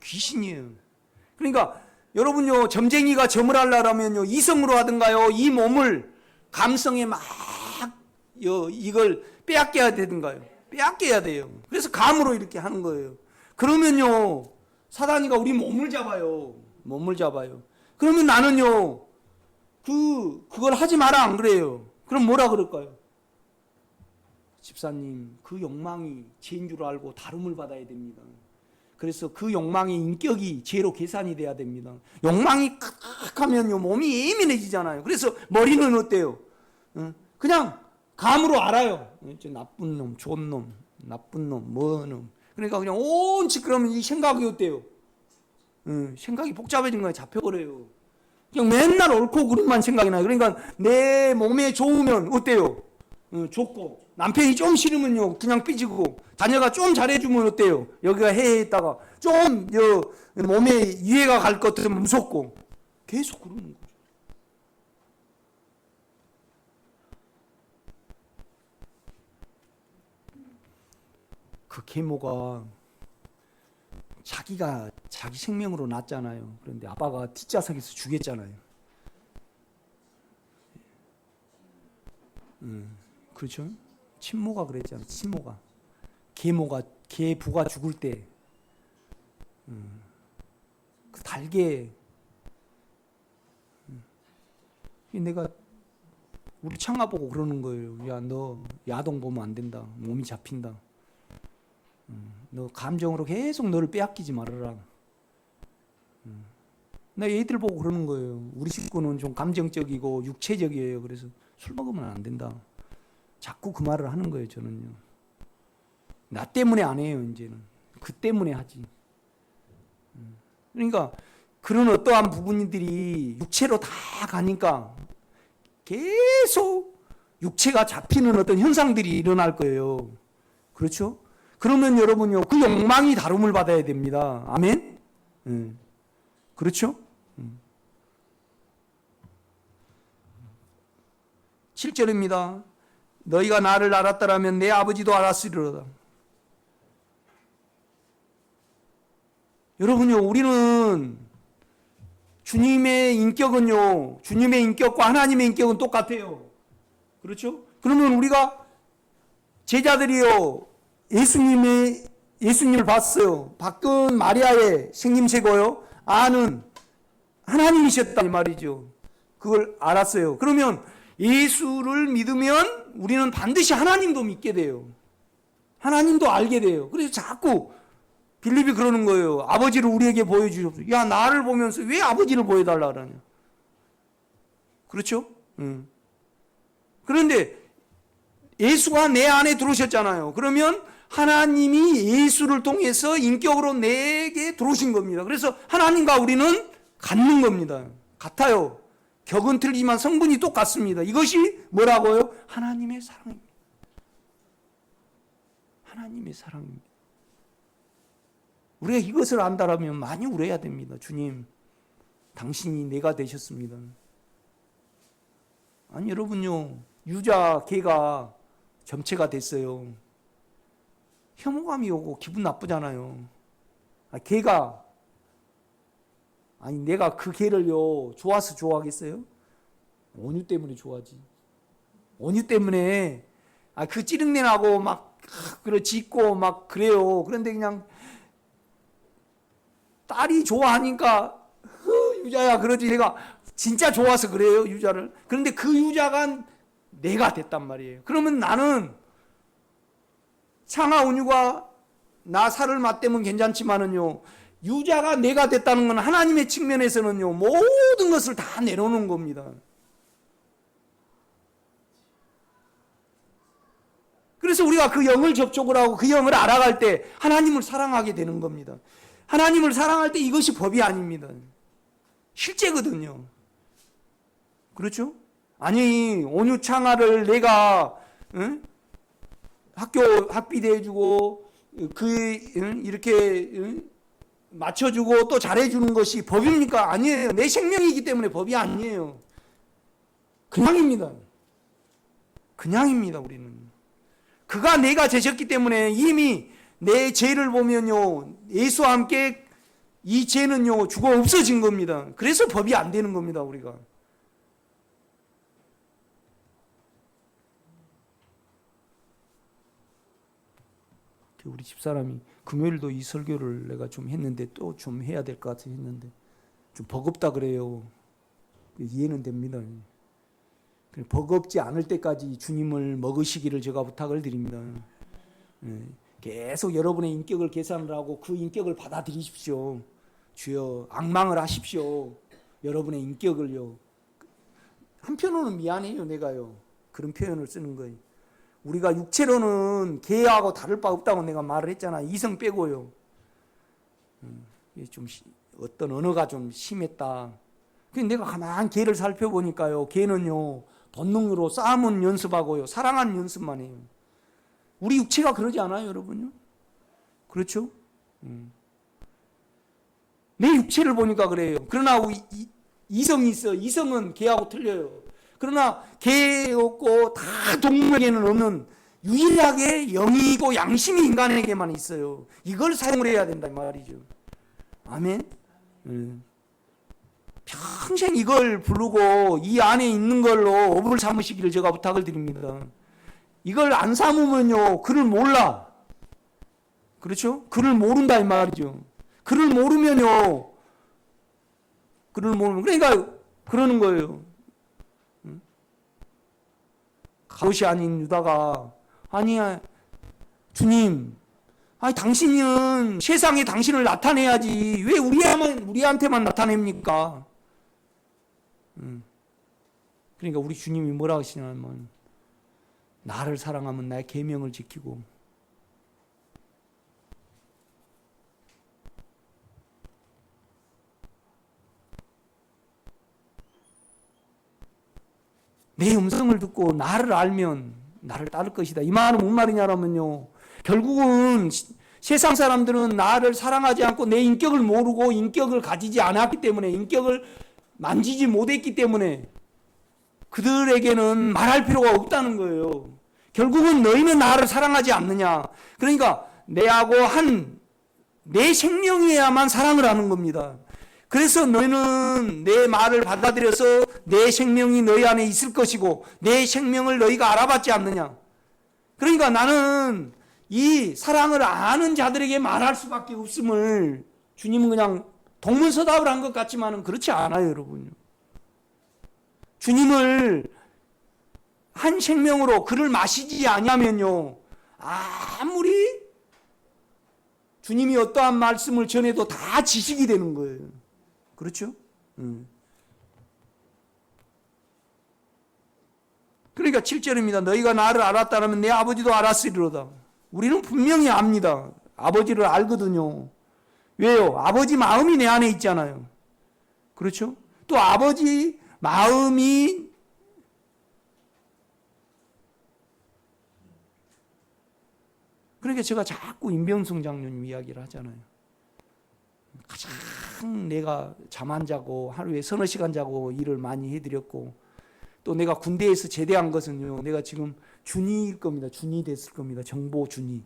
귀신이에요. 그러니까 여러분요 점쟁이가 점을 하려면요 이성으로 하든가요 이 몸을 감성에 막 이걸 빼앗겨야 되든가요 빼앗겨야 돼요. 그래서 감으로 이렇게 하는 거예요. 그러면요 사단이가 우리 몸을 잡아요. 그러면 나는요 그걸 하지 마라 안 그래요. 그럼 뭐라 그럴까요? 집사님 그 욕망이 죄인 줄 알고 다름을 받아야 됩니다. 그래서 그 욕망의 인격이 죄로 계산이 돼야 됩니다. 욕망이 칵하면요 몸이 예민해지잖아요. 그래서 머리는 어때요? 그냥 감으로 알아요. 나쁜 놈, 좋은 놈, 나쁜 놈, 뭐 놈. 그러니까 그냥 온치 그러면 이 생각이 어때요? 생각이 복잡해진 거예요. 잡혀버려요. 그냥 맨날 옳고 그름만 생각이 나요. 그러니까 내 몸에 좋으면 어때요? 좋고 남편이 좀 싫으면요 그냥 삐지고 자녀가 좀 잘해주면 어때요? 여기가 해했다가 좀 몸에 이해가 갈 것 같으면 무섭고 계속 그러는 거죠. 그 계모가 자기가 자기 생명으로 낳았잖아요. 그런데 아빠가 뒷좌석에서 죽였잖아요. 그렇죠? 친모가 그랬잖아요. 친모가 계부가 죽을 때 그 달게 내가 우리 창아 보고 그러는 거예요. 야, 너 야동 보면 안 된다. 몸이 잡힌다. 너 감정으로 계속 너를 빼앗기지 말아라. 나 애들 보고 그러는 거예요. 우리 식구는 좀 감정적이고 육체적이에요. 그래서 술 먹으면 안 된다. 자꾸 그 말을 하는 거예요. 저는요. 나 때문에 안 해요. 이제는 그 때문에 하지. 그러니까 그런 어떠한 부분들이 육체로 다 가니까 계속 육체가 잡히는 어떤 현상들이 일어날 거예요. 그렇죠? 그러면 여러분요, 그 욕망이 다룸을 받아야 됩니다. 아멘? 그렇죠? 7절입니다. 너희가 나를 알았더라면 내 아버지도 알았으리로다. 여러분요, 우리는 주님의 인격은요, 주님의 인격과 하나님의 인격은 똑같아요. 그렇죠? 그러면 우리가 제자들이요, 예수님을 봤어요. 박근 마리아의 생김새고요. 아는 하나님이셨다 이 말이죠. 그걸 알았어요. 그러면 예수를 믿으면 우리는 반드시 하나님도 믿게 돼요. 하나님도 알게 돼요. 그래서 자꾸 빌립이 그러는 거예요. 아버지를 우리에게 보여주십시오. 야, 나를 보면서 왜 아버지를 보여달라 그러냐. 그렇죠? 그런데 예수가 내 안에 들어오셨잖아요. 그러면 하나님이 예수를 통해서 인격으로 내게 들어오신 겁니다. 그래서 하나님과 우리는 같는 겁니다. 같아요. 격은 틀리지만 성분이 똑같습니다. 이것이 뭐라고요? 하나님의 사랑입니다. 하나님의 사랑입니다. 우리가 이것을 안다라면 많이 울어야 됩니다. 주님, 당신이 내가 되셨습니다. 아니 여러분요, 유자 개가 점체가 됐어요. 혐오감이 오고 기분 나쁘잖아요. 개가 아니 내가 그 개를요 좋아서 좋아하겠어요? 온유 때문에 좋아하지. 온유 때문에 그 찌릉내 나고 막 그래 짖고 막 그래요. 그런데 그냥 딸이 좋아하니까 유자야 그러지. 내가 진짜 좋아서 그래요 유자를. 그런데 그 유자가 내가 됐단 말이에요. 그러면 나는 창아 온유가 나 살을 맞대면 괜찮지만은요, 유자가 내가 됐다는 건 하나님의 측면에서는요 모든 것을 다 내려놓는 겁니다. 그래서 우리가 그 영을 접촉을 하고 그 영을 알아갈 때 하나님을 사랑하게 되는 겁니다. 하나님을 사랑할 때 이것이 법이 아닙니다. 실제거든요. 그렇죠? 아니 온유 창아를 내가 학비 대주고 이렇게 맞춰주고 또 잘해주는 것이 법입니까? 아니에요. 내 생명이기 때문에 법이 아니에요. 그냥입니다. 그냥입니다. 우리는 그가 내가 되셨기 때문에 이미 내 죄를 보면요 예수와 함께 이 죄는요 죽어 없어진 겁니다. 그래서 법이 안 되는 겁니다. 우리가 우리 집사람이 금요일도 이 설교를 내가 좀 했는데 또 좀 해야 될 것 같아 했는데 좀 버겁다 그래요. 이해는 됩니다. 버겁지 않을 때까지 주님을 먹으시기를 제가 부탁을 드립니다. 계속 여러분의 인격을 계산을 하고 그 인격을 받아들이십시오. 주여, 악망을 하십시오. 여러분의 인격을요. 한편으로는 미안해요, 내가요. 그런 표현을 쓰는 거예요. 우리가 육체로는 개하고 다를 바 없다고 내가 말을 했잖아. 이성 빼고요. 좀 어떤 언어가 좀 심했다. 근데 내가 가만히 개를 살펴보니까요. 개는요, 본능으로 싸움은 연습하고요, 사랑하는 연습만 해요. 우리 육체가 그러지 않아요, 여러분요? 그렇죠? 내 육체를 보니까 그래요. 그러나 이성이 있어. 이성은 개하고 틀려요. 그러나 개 없고 다 동물에게는 없는 유일하게 영이고 양심이 인간에게만 있어요. 이걸 사용을 해야 된다 이 말이죠. 아멘. 평생 이걸 부르고 이 안에 있는 걸로 업을 삼으시기를 제가 부탁을 드립니다. 이걸 안 삼으면요, 그를 몰라. 그렇죠? 그를 모른다 이 말이죠. 그를 모르면요, 그를 모르면, 그러니까 그러는 거예요. 가롯이 아닌 유다가, 아니야, 주님, 아니 당신은 세상에 당신을 나타내야지 왜 우리한테만 나타냅니까? 그러니까 우리 주님이 뭐라 하시냐면, 나를 사랑하면 나의 계명을 지키고, 내 음성을 듣고 나를 알면 나를 따를 것이다. 이 말은 무슨 말이냐면요, 결국은 세상 사람들은 나를 사랑하지 않고 내 인격을 모르고 인격을 가지지 않았기 때문에, 인격을 만지지 못했기 때문에 그들에게는 말할 필요가 없다는 거예요. 결국은 너희는 나를 사랑하지 않느냐. 그러니까 내하고 내 생명이어야만 사랑을 하는 겁니다. 그래서 너희는 내 말을 받아들여서 내 생명이 너희 안에 있을 것이고 내 생명을 너희가 알아봤지 않느냐. 그러니까 나는 이 사랑을 아는 자들에게 말할 수밖에 없음을 주님은 그냥 동문서답을 한 것 같지만은 그렇지 않아요, 여러분. 주님을 한 생명으로 그를 마시지 아니하면요, 아무리 주님이 어떠한 말씀을 전해도 다 지식이 되는 거예요. 그렇죠? 그러니까 7절입니다. 너희가 나를 알았다면 내 아버지도 알았으리로다. 우리는 분명히 압니다. 아버지를 알거든요. 왜요? 아버지 마음이 내 안에 있잖아요. 그렇죠? 또 아버지 마음이 그러니까 제가 자꾸 임병성 장로님 이야기를 하잖아요. 가장 내가 잠 안 자고 하루에 서너 시간 자고 일을 많이 해드렸고, 또 내가 군대에서 제대한 것은요, 내가 지금 준이일 겁니다. 준이 됐을 겁니다. 정보 준이.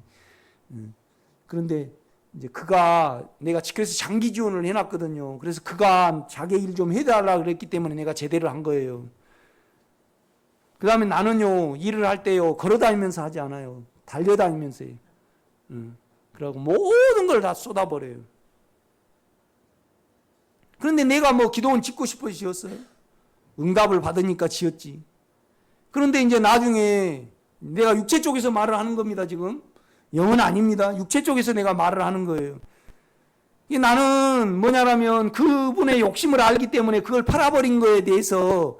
그런데 이제 그가 내가 지켜서 장기 지원을 해놨거든요. 그래서 그가 자기 일 좀 해달라 그랬기 때문에 내가 제대를 한 거예요. 그 다음에 나는요, 일을 할 때요, 걸어다니면서 하지 않아요. 달려다니면서 해요. 그러고 모든 걸 다 쏟아버려요. 그런데 내가 뭐 기도원 짓고 싶어서 지었어요? 응답을 받으니까 지었지. 그런데 이제 나중에 내가 육체 쪽에서 말을 하는 겁니다, 지금. 영은 아닙니다. 육체 쪽에서 내가 말을 하는 거예요. 나는 뭐냐라면 그분의 욕심을 알기 때문에 그걸 팔아버린 거에 대해서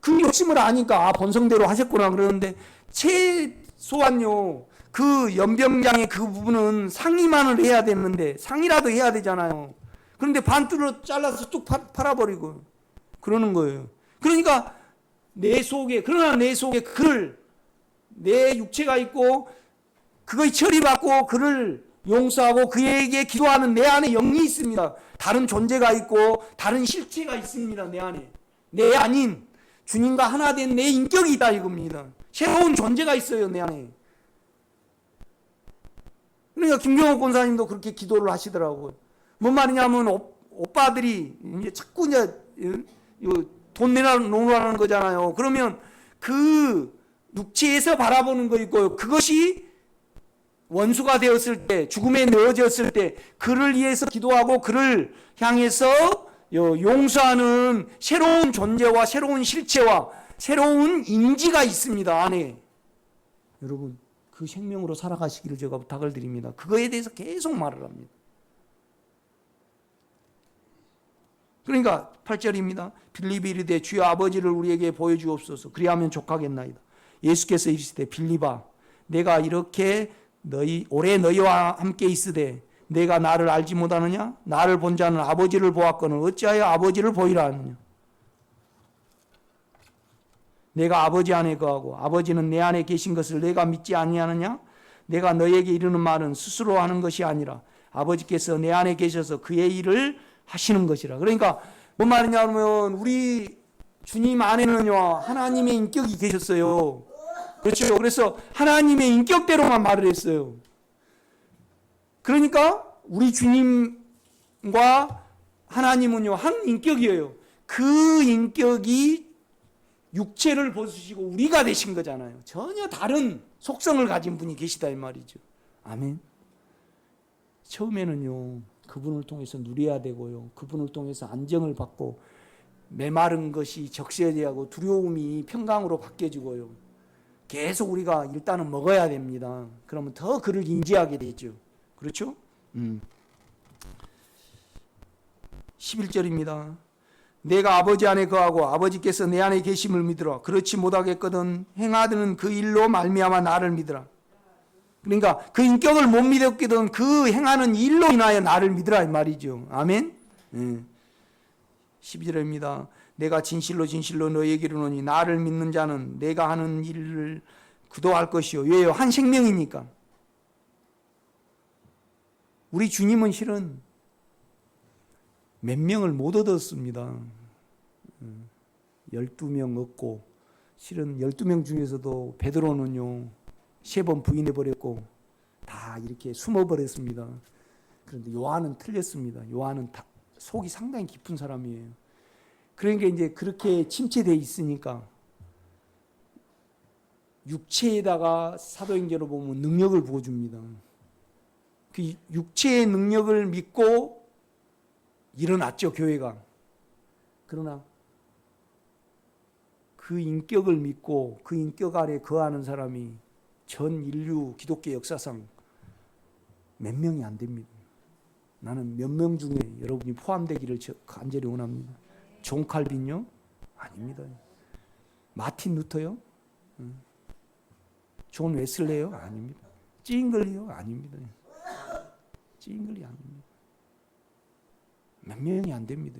그 욕심을 아니까 본성대로 하셨구나 그러는데, 최소한요, 그 연병장의 그 부분은 상의만을 해야 되는데 상의라도 해야 되잖아요. 그런데 반뚜로 잘라서 뚝 팔아버리고 그러는 거예요. 그러니까 그러나 내 속에 내 육체가 있고 그거에 처리받고 그를 용서하고 그에게 기도하는 내 안에 영이 있습니다. 다른 존재가 있고 다른 실체가 있습니다. 내 안에. 내 아닌 주님과 하나 된 내 인격이 있다 이겁니다. 새로운 존재가 있어요, 내 안에. 그러니까 김경옥 권사님도 그렇게 기도를 하시더라고요. 뭔 말이냐면 오빠들이 이제 자꾸 이제 돈 내놓으라는 거잖아요. 그러면 그 육체에서 바라보는 거 있고요. 그것이 원수가 되었을 때, 죽음에 넣어졌을 때 그를 위해서 기도하고 그를 향해서 용서하는 새로운 존재와 새로운 실체와 새로운 인지가 있습니다, 안에. 여러분, 그 생명으로 살아가시기를 제가 부탁을 드립니다. 그거에 대해서 계속 말을 합니다. 그러니까 8절입니다. 빌립이 이르되 주여 아버지를 우리에게 보여주옵소서. 그리하면 족하겠나이다. 예수께서 이르시되 빌립아 내가 이렇게 오래 너희와 함께 있으되 내가 나를 알지 못하느냐? 나를 본 자는 아버지를 보았거늘 어찌하여 아버지를 보이라 하느냐? 내가 아버지 안에 거하고 아버지는 내 안에 계신 것을 내가 믿지 아니하느냐? 내가 너에게 이르는 말은 스스로 하는 것이 아니라 아버지께서 내 안에 계셔서 그의 일을 하시는 것이라. 그러니까 뭔 말이냐 하면 우리 주님 안에는요 하나님의 인격이 계셨어요. 그렇죠. 그래서 하나님의 인격대로만 말을 했어요. 그러니까 우리 주님과 하나님은요 한 인격이에요. 그 인격이 육체를 벗으시고 우리가 되신 거잖아요. 전혀 다른 속성을 가진 분이 계시다 이 말이죠. 아멘. 처음에는요 그분을 통해서 누려야 되고요, 그분을 통해서 안정을 받고 메마른 것이 적셔야되고 두려움이 평강으로 바뀌어지고요, 계속 우리가 일단은 먹어야 됩니다. 그러면 더 그를 인지하게 되죠. 그렇죠? 11절입니다. 내가 아버지 안에 거하고 아버지께서 내 안에 계심을 믿으라. 그렇지 못하겠거든 행하드는 그 일로 말미암아 나를 믿으라. 그러니까 그 인격을 못 믿었거든 그 행하는 일로 인하여 나를 믿으라 이 말이죠. 아멘. 12절입니다. 내가 진실로 진실로 너희에게 이르노니 나를 믿는 자는 내가 하는 일을 그도 할 것이요. 왜요? 한 생명이니까. 우리 주님은 실은 몇 명을 못 얻었습니다. 12명 얻고 실은 12명 중에서도 베드로는요 3번 부인해버렸고 다 이렇게 숨어버렸습니다. 그런데 요한은 틀렸습니다. 요한은 속이 상당히 깊은 사람이에요. 그러니까 이제 그렇게 침체되어 있으니까 육체에다가 사도행전을 보면 능력을 부어줍니다. 그 육체의 능력을 믿고 일어났죠, 교회가. 그러나 그 인격을 믿고 그 인격 아래 거하는 사람이 전 인류 기독교 역사상 몇 명이 안 됩니다. 나는 몇 명 중에 여러분이 포함되기를 간절히 원합니다. 존 칼빈요? 아닙니다. 마틴 루터요? 존 웨슬레요? 아닙니다. 찡글리요? 아닙니다. 찡글리 아닙니다. 몇 명이 안 됩니다.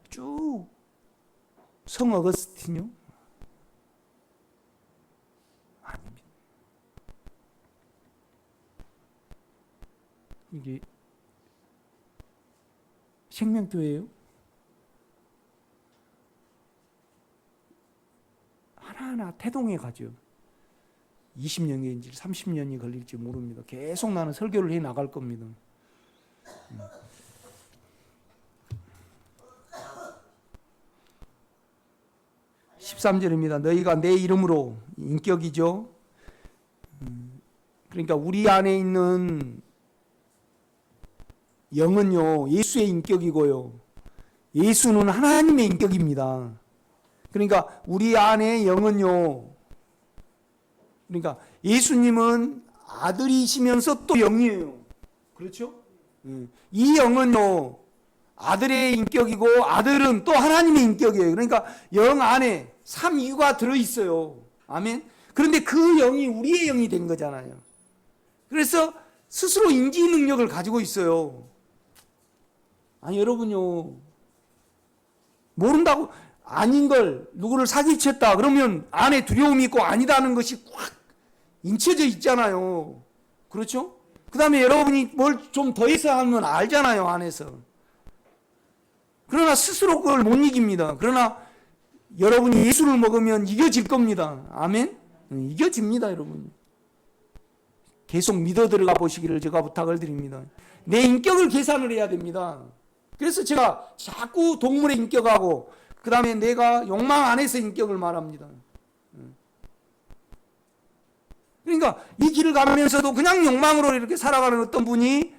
쭉 성 어거스틴요? 아닙니다. 이게 생명교회예요? 하나하나 태동해 가죠. 20년인지 30년이 걸릴지 모릅니다. 계속 나는 설교를 해 나갈 겁니다. 13절입니다. 너희가 내 이름으로, 인격이죠. 그러니까 우리 안에 있는 영은요 예수의 인격이고요, 예수는 하나님의 인격입니다. 그러니까 우리 안에 영은요, 그러니까 예수님은 아들이시면서 또 영이에요. 그렇죠? 이 영은요 아들의 인격이고 아들은 또 하나님의 인격이에요. 그러니까 영 안에 삼위가 들어있어요. 아멘. 그런데 그 영이 우리의 영이 된 거잖아요. 그래서 스스로 인지 능력을 가지고 있어요. 아니 여러분요, 모른다고 아닌 걸 누구를 사기쳤다 그러면 안에 두려움이 있고 아니다는 것이 꽉 인쳐져 있잖아요. 그렇죠? 그 다음에 여러분이 뭘 좀 더 해서 하면 알잖아요, 안에서. 그러나 스스로 그걸 못 이깁니다. 그러나 여러분이 예수를 먹으면 이겨질 겁니다. 아멘? 이겨집니다, 여러분. 계속 믿어 들어가 보시기를 제가 부탁을 드립니다. 내 인격을 계산을 해야 됩니다. 그래서 제가 자꾸 동물의 인격하고 그 다음에 내가 욕망 안에서 인격을 말합니다. 그러니까 이 길을 가면서도 그냥 욕망으로 이렇게 살아가는 어떤 분이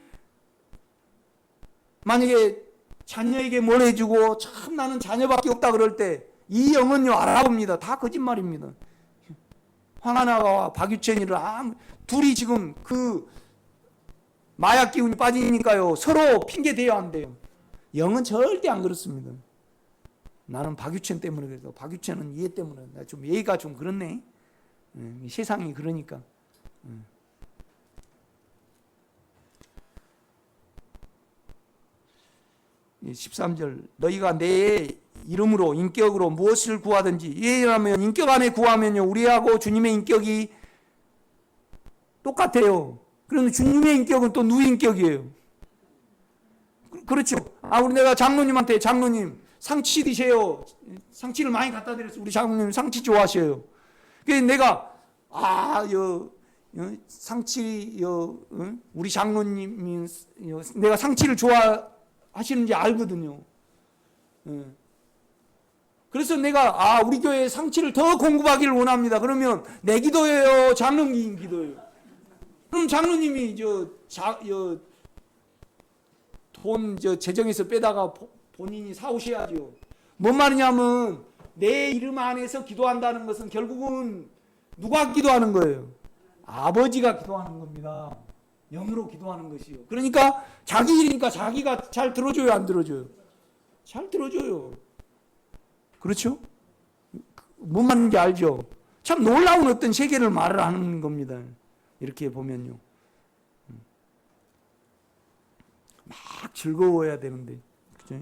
만약에 자녀에게 뭘 해주고 참 나는 자녀밖에 없다 그럴 때 이 영은요 알아봅니다. 다 거짓말입니다. 황하나와 박유천이를 둘이 지금 그 마약 기운이 빠지니까요 서로 핑계 대야 한대요. 영은 절대 안 그렇습니다. 나는 박유천 때문에 그래서 박유천은 이해 때문에 좀 예의가 좀 그렇네. 세상이 그러니까. 13절 너희가 내 이름으로 인격으로 무엇을 구하든지 왜냐하면 인격 안에 구하면요 우리하고 주님의 인격이 똑같아요. 그런데 주님의 인격은 또 누구 인격이에요? 그렇죠. 우리 내가 장로님한테 장로님 상치 드세요. 상치를 많이 갖다 드렸어요. 우리 장로님 상치 좋아하셔요. 그래서 내가 상치 우리 장로님이 내가 상치를 좋아하시는지 알거든요. 그래서 내가 우리 교회에 상치를 더 공급하기를 원합니다. 그러면 내 기도예요, 장로님 기도예요. 그럼 장로님이 돈 재정에서 빼다가 본인이 사오셔야죠. 뭔 말이냐면 내 이름 안에서 기도한다는 것은 결국은 누가 기도하는 거예요? 아버지가 기도하는 겁니다. 영으로 기도하는 것이요. 그러니까 자기 일이니까 자기가 잘 들어줘요, 안 들어줘요? 잘 들어줘요. 그렇죠? 뭔 말인지 알죠? 참 놀라운 어떤 세계를 말을 하는 겁니다. 이렇게 보면요. 막 즐거워야 되는데, 그죠?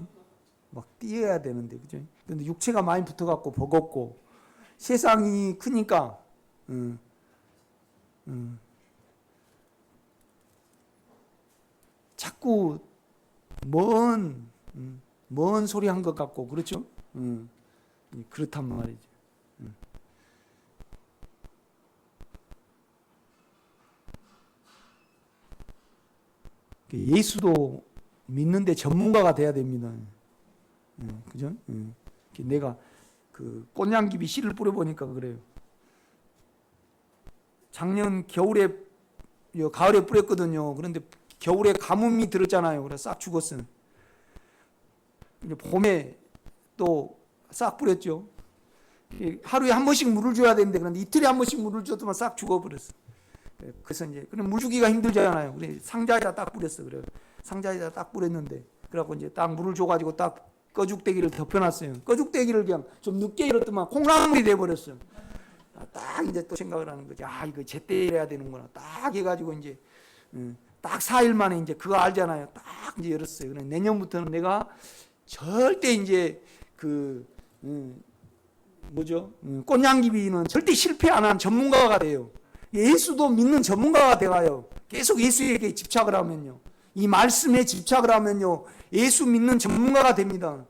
막 뛰어야 되는데, 그죠? 근데 육체가 많이 붙어갖고 버겁고, 세상이 크니까, 자꾸 먼 소리 한 것 같고, 그렇죠? 그렇단 말이죠. 예수도 믿는데 전문가가 돼야 됩니다. 그죠? 내가 그 꽃냥귀비 씨를 뿌려보니까 그래요. 작년 가을에 뿌렸거든요. 그런데 겨울에 가뭄이 들었잖아요. 그래서 싹 죽었어요. 봄에 또 싹 뿌렸죠. 하루에 한 번씩 물을 줘야 되는데 그런데 이틀에 한 번씩 물을 줬더만 싹 죽어버렸어. 그래서 이제 그럼 물 주기가 힘들잖아요. 그래 상자에다 딱 뿌렸어. 그래 상자에다 딱 뿌렸는데 그래갖고 이제 딱 물을 줘가지고 딱 꺼죽대기를 덮여놨어요. 꺼죽대기를 그냥 좀 늦게 열었더만 콩나물이 돼버렸어요. 딱 이제 또 생각을 하는 거지. 이거 제때 이래야 되는구나. 딱 해가지고 이제 딱 4일 만에 이제 그거 알잖아요. 딱 이제 열었어요. 그래 내년부터는 내가 절대 이제 꽃냥기비는 절대 실패 안 한 전문가가 돼요. 예수도 믿는 전문가가 돼가요. 계속 예수에게 집착을 하면요. 이 말씀에 집착을 하면요. 예수 믿는 전문가가 됩니다.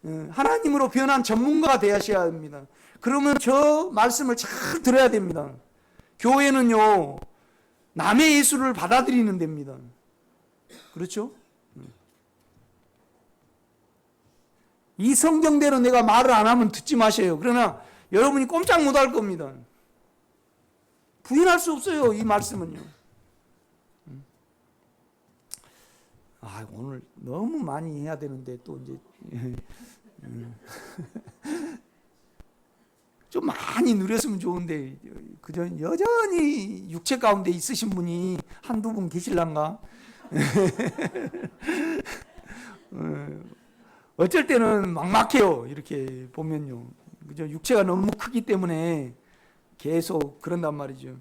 하나님으로 변한 전문가가 되셔야 합니다. 그러면 저 말씀을 잘 들어야 됩니다. 교회는요. 남의 예수를 받아들이는 데입니다. 그렇죠? 이 성경대로 내가 말을 안 하면 듣지 마세요. 그러나 여러분이 꼼짝 못할 겁니다. 부인할 수 없어요. 이 말씀은요. 오늘 너무 많이 해야 되는데 또 이제 좀 많이 누렸으면 좋은데 그저 여전히 육체 가운데 있으신 분이 한두 분 계실란가? 어쩔 때는 막막해요. 이렇게 보면요. 그죠? 육체가 너무 크기 때문에 계속 그런단 말이죠.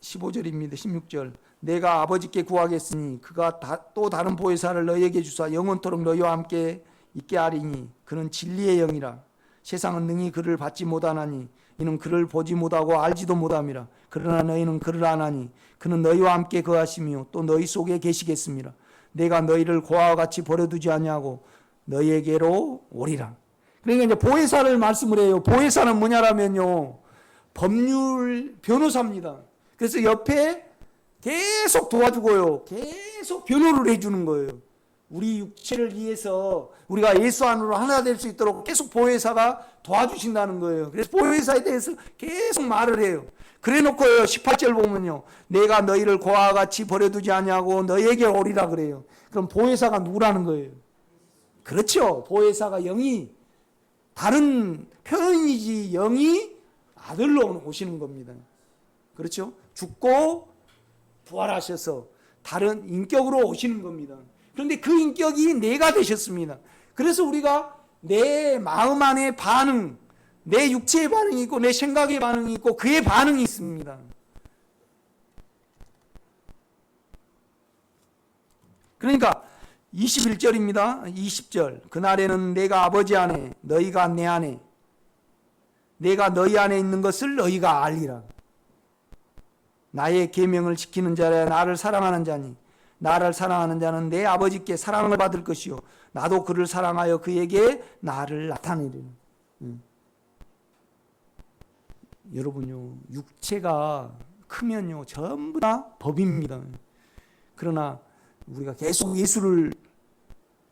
15절입니다. 16절. 내가 아버지께 구하겠으니 그가 또 다른 보혜사를 너희에게 주사 영원토록 너희와 함께 있게 하리니 그는 진리의 영이라. 세상은 능히 그를 받지 못하나니 이는 그를 보지 못하고 알지도 못함이라. 그러나 너희는 그를 아나니 그는 너희와 함께 거하시며 또 너희 속에 계시겠습니다. 내가 너희를 고아와 같이 버려두지 아니하고 너희에게로 오리라. 그러니까 이제 보혜사를 말씀을 해요. 보혜사는 뭐냐라면요. 법률 변호사입니다. 그래서 옆에 계속 도와주고요. 계속 변호를 해주는 거예요. 우리 육체를 위해서 우리가 예수 안으로 하나 될 수 있도록 계속 보혜사가 도와주신다는 거예요. 그래서 보혜사에 대해서 계속 말을 해요. 그래 놓고요. 18절 보면요. 내가 너희를 고아와 같이 버려두지 아니하고 너희에게 오리라 그래요. 그럼 보혜사가 누구라는 거예요? 그렇죠. 보혜사가 영이 다른 표현이지 영이 아들로 오시는 겁니다. 그렇죠? 죽고 부활하셔서 다른 인격으로 오시는 겁니다. 그런데 그 인격이 내가 되셨습니다. 그래서 우리가 내 마음 안에 반응, 내 육체의 반응이 있고 내 생각의 반응이 있고 그의 반응이 있습니다. 그러니까 21절입니다. 20절. 그날에는 내가 아버지 안에 너희가 내 안에 내가 너희 안에 있는 것을 너희가 알리라. 나의 계명을 지키는 자라 나를 사랑하는 자니 나를 사랑하는 자는 내 아버지께 사랑을 받을 것이요 나도 그를 사랑하여 그에게 나를 나타내리라. 여러분요, 육체가 크면요 전부 다 법입니다. 그러나 우리가 계속 예수를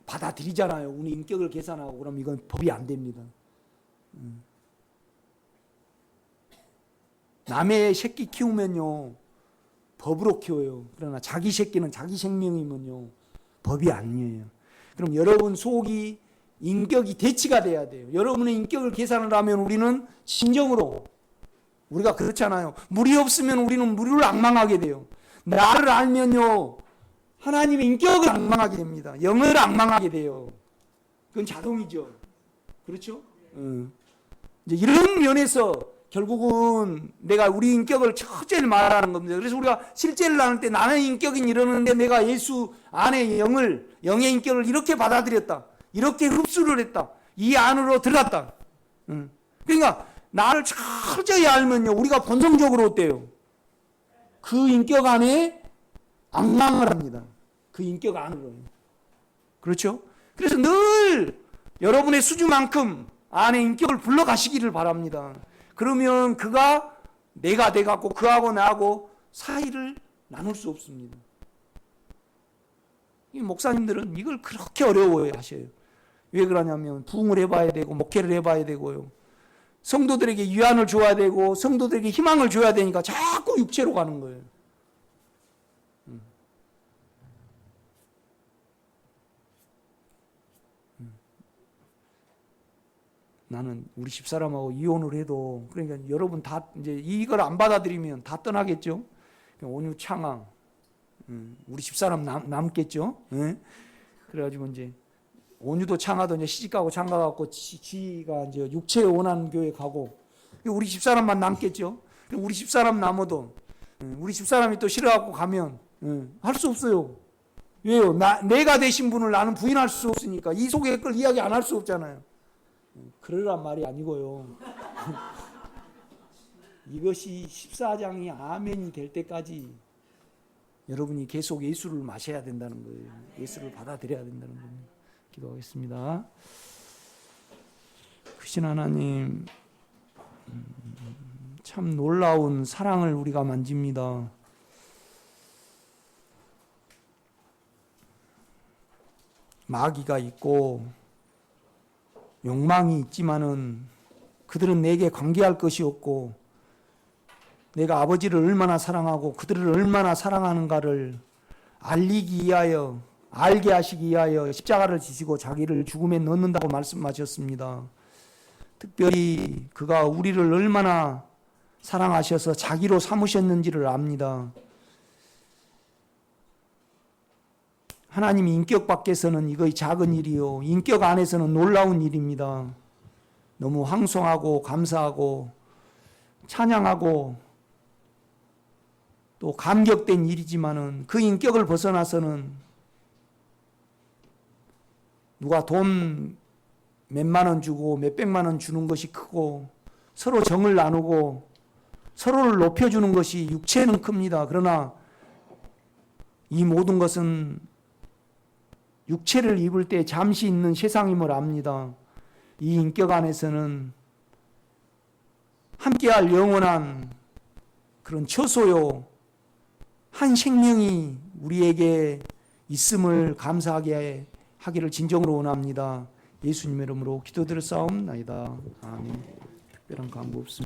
받아들이잖아요. 우리 인격을 계산하고 그럼 이건 법이 안 됩니다. 남의 새끼 키우면요 법으로 키워요. 그러나 자기 새끼는 자기 생명이면요 법이 아니에요. 그럼 여러분 속이 인격이 대치가 돼야 돼요. 여러분의 인격을 계산을 하면 우리는 진정으로 우리가 그렇잖아요. 물이 없으면 우리는 물을 앙망하게 돼요. 나를 알면요 하나님의 인격을 앙망하게 됩니다. 영을 앙망하게 돼요. 그건 자동이죠. 그렇죠? 이제 이런 면에서 결국은 내가 우리 인격을 첫째를 말하는 겁니다. 그래서 우리가 실제를 나눌 때 나는 인격인 이러는데 내가 예수 안에 영의 인격을 이렇게 받아들였다. 이렇게 흡수를 했다. 이 안으로 들어갔다. 그러니까 나를 철저히 알면요. 우리가 본성적으로 어때요? 그 인격 안에 앙망을 합니다. 그 인격 안으로. 그렇죠? 그래서 늘 여러분의 수준만큼 안에 인격을 불러가시기를 바랍니다. 그러면 그가 내가 돼갖고 그하고 나하고 사이를 나눌 수 없습니다. 이 목사님들은 이걸 그렇게 어려워해 하셔요. 왜 그러냐면 부흥을 해봐야 되고 목회를 해봐야 되고요. 성도들에게 위안을 줘야 되고 성도들에게 희망을 줘야 되니까 자꾸 육체로 가는 거예요. 나는 우리 집사람하고 이혼을 해도 그러니까 여러분 다 이제 이걸 안 받아들이면 다 떠나겠죠. 온유 창황 우리 집사람 남겠죠. 예? 그래가지고 이제 온유도 창하도 이제 시집가고 장가갖고 지가 이제 육체에 원하는 교회 가고 우리 집사람만 남겠죠. 우리 집사람 남아도 우리 집사람이 또 싫어갖고 가면 할 수 없어요. 왜요? 내가 되신 분을 나는 부인할 수 없으니까 이 속의 걸 이야기 안 할 수 없잖아요. 그러란 말이 아니고요. 이것이 14장이 아멘이 될 때까지 여러분이 계속 예수를 마셔야 된다는 거예요. 예수를 받아들여야 된다는 겁니다. 기도하겠습니다. 크신 하나님, 참 놀라운 사랑을 우리가 만집니다. 마귀가 있고 욕망이 있지만은 그들은 내게 관계할 것이 없고 내가 아버지를 얼마나 사랑하고 그들을 얼마나 사랑하는가를 알리기 위하여 알게 하시기 위하여 십자가를 지시고 자기를 죽음에 넣는다고 말씀하셨습니다. 특별히 그가 우리를 얼마나 사랑하셔서 자기로 삼으셨는지를 압니다. 하나님 인격 밖에서는 이거의 작은 일이요 인격 안에서는 놀라운 일입니다. 너무 황송하고 감사하고 찬양하고 또 감격된 일이지만은 그 인격을 벗어나서는 누가 돈 몇만 원 주고 몇백만 원 주는 것이 크고 서로 정을 나누고 서로를 높여주는 것이 육체는 큽니다. 그러나 이 모든 것은 육체를 입을 때 잠시 있는 세상임을 압니다. 이 인격 안에서는 함께할 영원한 그런 처소요 한 생명이 우리에게 있음을 감사하게 하기를 진정으로 원합니다. 예수님 이름으로 기도드렸사옵나이다. 아멘. 특별한 간구 없습니다.